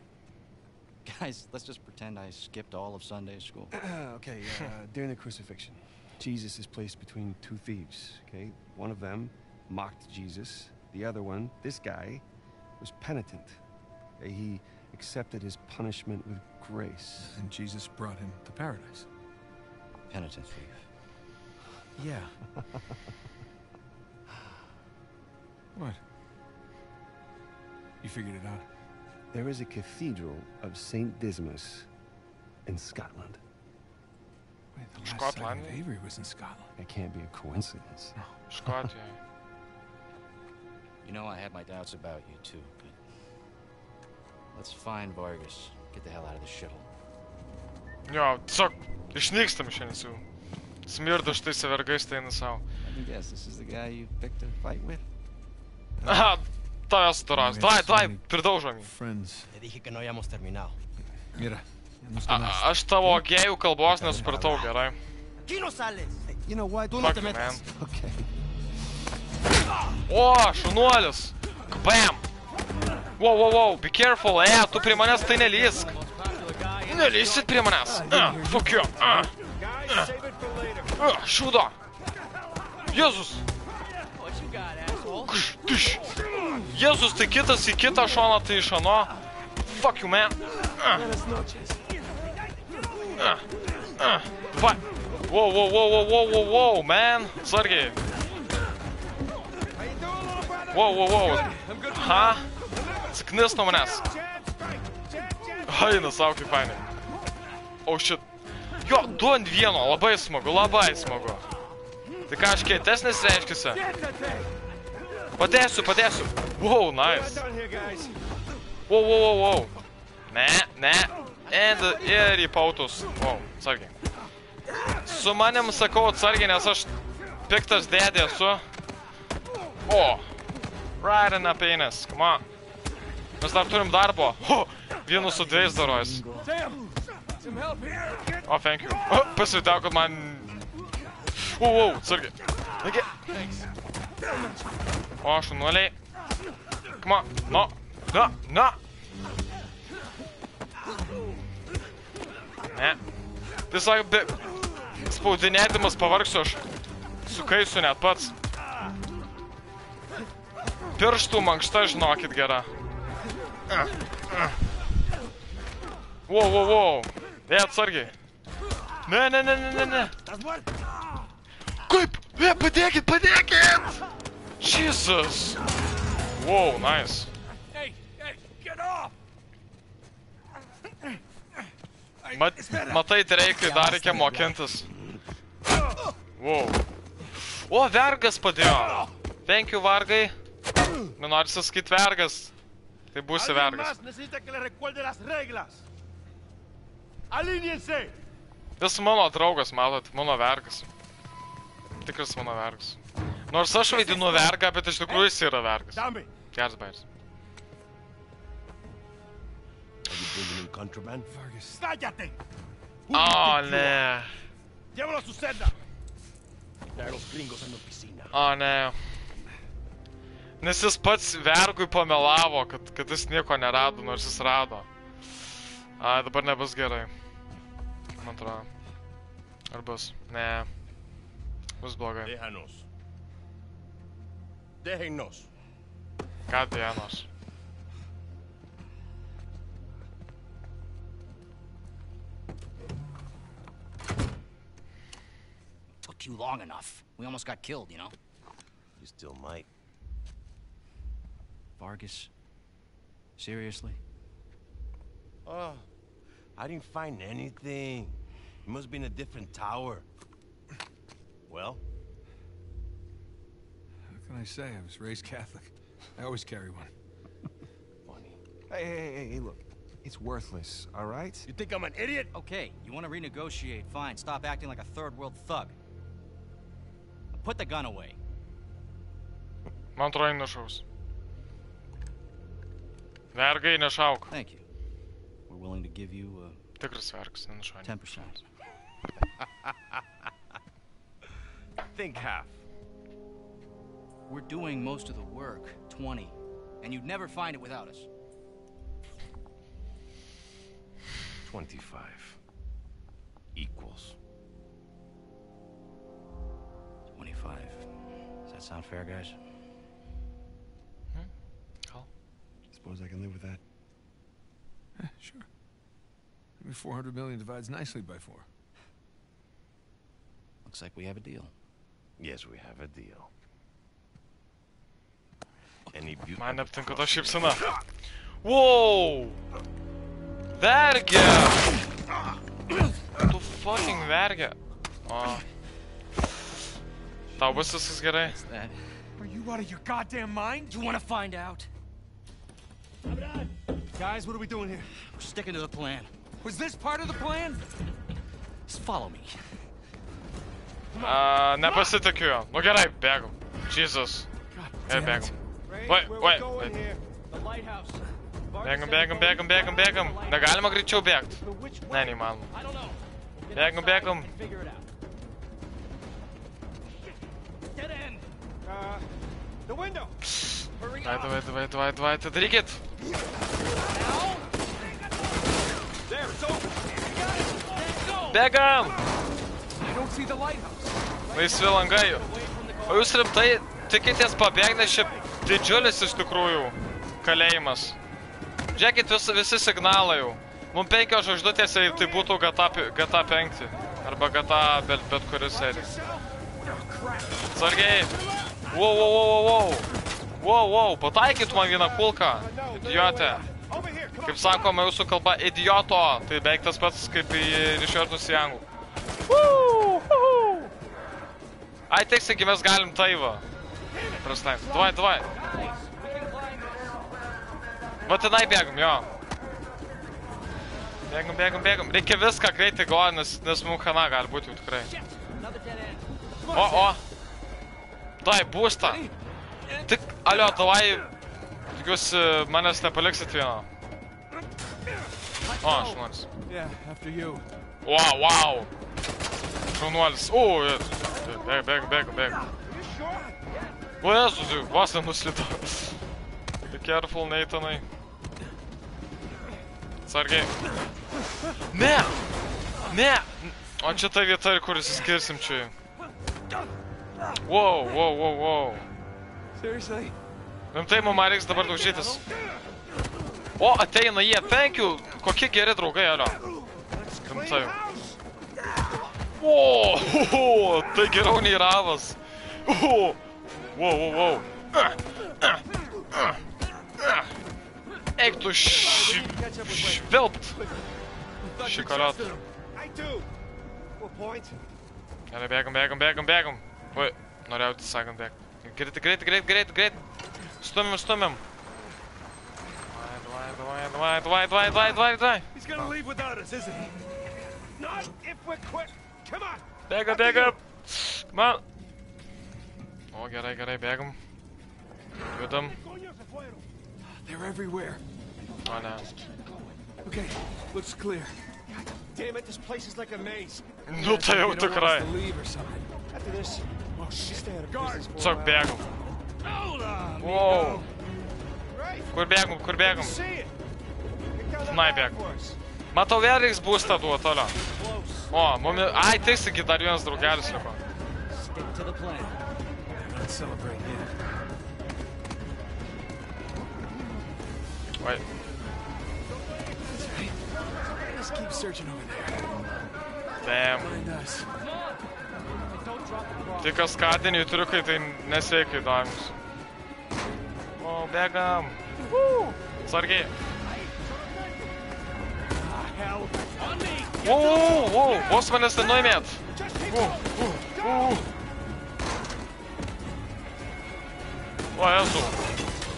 Guys, let's just pretend I skipped all of Sunday school. Okay, during the crucifixion, Jesus is placed between two thieves, okay? One of them mocked Jesus. The other one, this guy, was penitent. Okay? He accepted his punishment with grace. And Jesus brought him to paradise. Penitent thief. Yeah. What? You figured it out? There is a cathedral of St. Dismas in Scotland. Wait, the last sighting Scotland? of Avery was in Scotland. That can't be a coincidence. Škotija. You know, I had my doubts about you too, but let's find Vargas. Get the hell out of this shithole. Jo, tiesiog išnykstam šiandien su. Smirda štai vergais tai eina savo. Let me guess, this is the guy you picked a fight with? Aha, tavęs turas. Davai, pridaužom jį. Friends. Te dije que no habíamos terminado. Mira, ya nos ganaste. Aš tavo gėjų kalbos nesupratau gerai. Aquí no sales. You know what? Tú no Fuck te you, man. metas. Okay. O, šunuolis. Bam. Wow, be careful. Tu prie manęs tai nelysk. Nelysit prie manęs. Fuck you. Šūdo. Jėzus. Jėzus, tai kitas į kitą šoną, tai iš ano. Fuck you, man. Va. Wow, man. Sargiai. Wow. Ha? Siknis nuo manęs. Haina, savo kaip fainai. Oh shit. Jo, 2 ant 1, labai smagu. Tai ką, aš kietesnis reiškisi? Padėsiu. Wow, nice. Wow. Ne. Ir į pautus. Wow, atsargiai. Su manim sakau atsargiai, nes aš piktas dėdė esu. O. Right in the penis. Come on. Mes dar turim darbo. 1 su 2 darojus. Oh, thank you. Pasitau, kad man... Wow, atsargiai. O, šunuoliai. Come on. No. Ne. Tai sako, spaudinėdamas pavargsiu aš. Sukaisiu net pats. Pirštų mankšta, žinokit, gera. Wow. Atsargiai. Ne. Kaip? Padėkit! Jesus! Wow, nice. Hey, get off! Matai, tai dar reikia mokintis. Wow. O, vergas padėjo. Thank you, vargai. Norisi sakyt vergas. Tai būsi vergas. Jis mano draugas, matot, mano vergas. Tikras mano vergas. Nors aš vaidinu vergą, bet iš tikrųjų jis yra vergas. Geras bairis. ¡Cállate! O, ne. ¡Llévalo a su celda! Trae a los gringos en la oficina. O, ne. Nes jis pats vergui pamelavo, kad jis nieko nerado, nors jis rado. Ai, dabar nebus gerai. Man atrodo. Ar bus? Ne. Bus blogai. Déjennos. Ką dienos? Took you long enough. We almost got killed, you know? You still might. Vargas? Seriously? Oh, I didn't find anything. It must be in a different tower. Well? What can I say? I was raised Catholic. I always carry one. Funny. Hey, look. It's worthless, all right? You think I'm an idiot? Okay, you want to renegotiate, fine. Stop acting like a third-world thug. Put the gun away. Man atrodo, nešaus. Vergai, nešauk. Thank you. We're willing to give you Tikras vergas, nešauk. 10%. Think half. We're doing most of the work, 20. And you'd never find it without us. 25 equals. 25. Does that sound fair, guys? Gal. Suppose I can live with that. Sure. Maybe 400 million divides nicely by 4. Looks like we have a deal. Yes, we have a deal. Any beauty. Man neaptinka ta šypsena. Wow! Vergė! Tu fucking vergė. O. Tau bus viskas gerai? That. Are you out of your goddamn mind? You want to find out? Guys, what are we doing here? We're sticking to the plan. Was this part of the plan? Just follow me. Nepasitikiu jo. Nu gerai, bėgam. Jesus. Gerai, bėgam. Wait. Bėgam. Negalima greičiau bėgt. Ne, neįmanoma. Bėgam. The window. Давай, tai darykit. There, it's open. Bėgam. I don't see the lighthouse. Laisvi langai. O jūs rimtai tikitės pabėgti, šiaip didžiulis iš tikrųjų kalėjimas. Žiūrėkit visi signalai jau. Mums 5 žvaigždutės, jei tai būtų GTA 5. Arba GTA bet kuris serija. Sargiai. Wow, pataikyt man vieną kulką. Idiotė. Kaip sakoma jūsų kalba, idioto. Tai beveik tas pats kaip išvertus į anglų. Ai, teiksi, mes galim tai va. Prastai. Davai. Va tenai bėgam, jo. Bėgam. Reikia viską greitai galvoju, nes mums hana gali būti jau tikrai. O. Davai, būstą. Tik, alio, davai. Tikiuosi, manęs nepaliksit vieną. O, šunuolis. Wow. Šunuolis. Bėgam. O, Jezus, vos nenuslido. Be careful, Nathanai. Sargiai. Ne. O čia ta vieta, kur įsiskirsim čia. Wow. Seriously? Rimtai, mum reiks dabar daužytis. O, ateina jie, thank you. Kokie geri draugai, alio. Rimtai. O, tai geriau nei Ravas. Wow. Eik tu švilpt. Šikaliot. Gerai, bėgam. Oi, norėjau sakant bėgti. Greit. Stumim. Davai. He's gonna leave without us, isn't he? Not if we're quick. Come on. Bėgam. Man. O, gerai, bėgam. Judam. They're everywhere. O, ne. Okay, looks clear. God damn it, this place is like a maze. Nu, tai jau tikrai. After this, well, stay out of business for a Tiesiog while. bėgam. Hold on, Wow. Right. Kur bėgam? See it. Tenai bėgam. Matau, vėl reiks būstą duot, toliau. O, mumi... Ai, teisigi, dar vienas draugelis liko. Stick to the plan. Let's celebrate, yeah. Wait. Let's keep searching over there. Damn. Find us. Tai kaskadiniai triukai, tai nesveikai įdomius. O, bėgam. Sargiai. Wow, vos manęs ten nuėmėt. O, Jezu.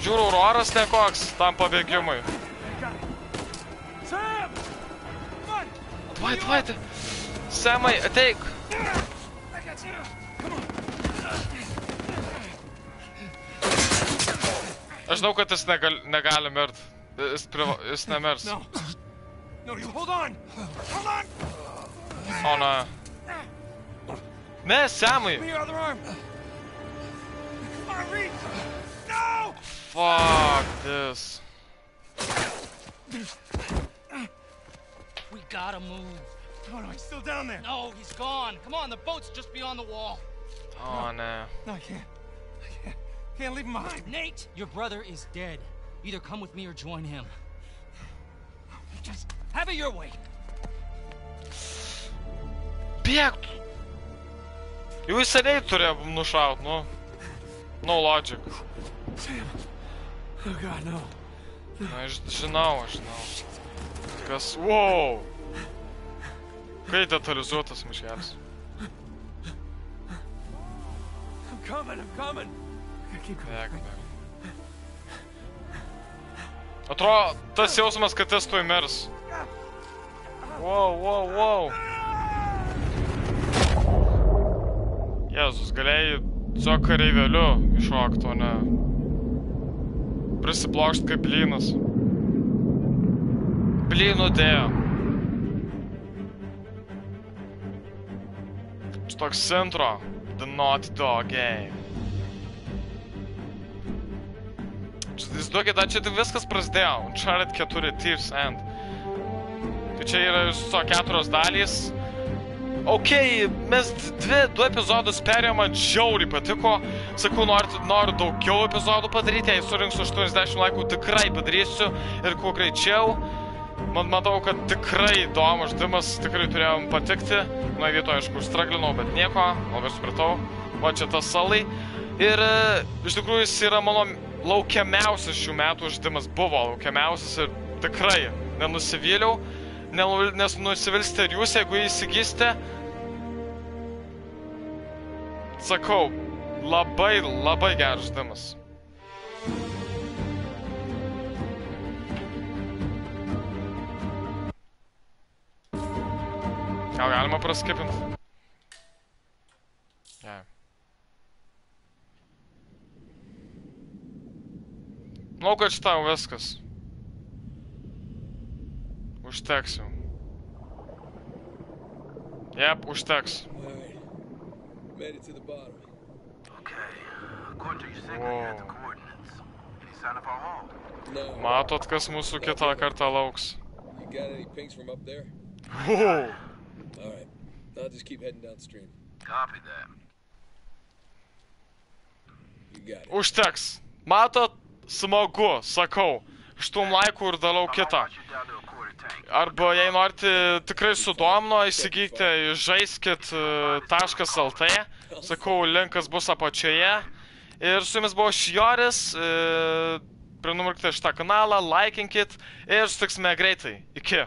Žiūrų, oras nekoks tam pabėgimui. Davai. Samai, ateik. Aš žinau, kad jis negali mirt. Jis nemirs. No, you hold on. O, ne. Ne, Samai. Give me your other arm. Come on, reach. No! Fuck this. We gotta move. No, he's still down there. No, he's gone. Come on, the boat's just beyond the wall. O, ne. No, I can't. Can't leave him behind. Nate, your brother is dead. Either come with me or join him. Just have it your way. Bėgtų. Jau jis seniai turėjo nušaut, nu. No logic. Sam. Oh, God, no. Na, žinau. Kas... Wow. Kai detalizuotas miškelis. I'm coming. Bėg. Atrodo, tas jausmas, kad jis tuoj mirs. Wow. Jėzus, galėjai tiesiog kareivėliu iššokti, o ne prisiplokšt kaip blynas. Blynų dėjo. Čia toks intro. The Naughty Dog game. Įsivaizduokit, čia tik viskas prasidėjo. Uncharted 4 Thieves End. Tai čia yra viso 4 dalys. Okei, mes 2 epizodus perėjom, man žiauriai patiko. Sakau, noriu daugiau epizodų padaryti. Jei surinksiu 80 laikų, tikrai padarysiu. Ir kuo greičiau. Matau, kad tikrai įdomus žaidimas. Tikrai turėjom patikti. Nuo vietoje, aišku, straglinau, bet nieko. Labai supratau. Va, čia tas salai. Ir iš tikrųjų jis yra mano laukiamiausias šių metų žaidimas. Buvo laukiamiausias ir tikrai nenusivyliau. Nes nusivilsite ir jūs, jeigu įsigysite. Sakau, labai geras žaidimas. Gal galima praskipinti? Yeah. Manau, kad šitą viskas. Užteks jau. Jep, užteks. Made it to the bottom. Okay. According to your signal, you have the coordinates. Any sign of our haul? No. Matot, kas mūsų kitą kartą lauks. You got any pings from up there? Whoa. All right. I'll just keep heading downstream. Copy that. You got it. Užteks. Matot, smagu, sakau. Štum laikų ir dalau kitą. Arba jei norite tikrai sudomino, įsigykite žaiskit .lt. Sakau, linkas bus apačioje. Ir su jumis buvo Joris. Prenumeruokite šitą kanalą, laikinkit ir sutiksime greitai. Iki.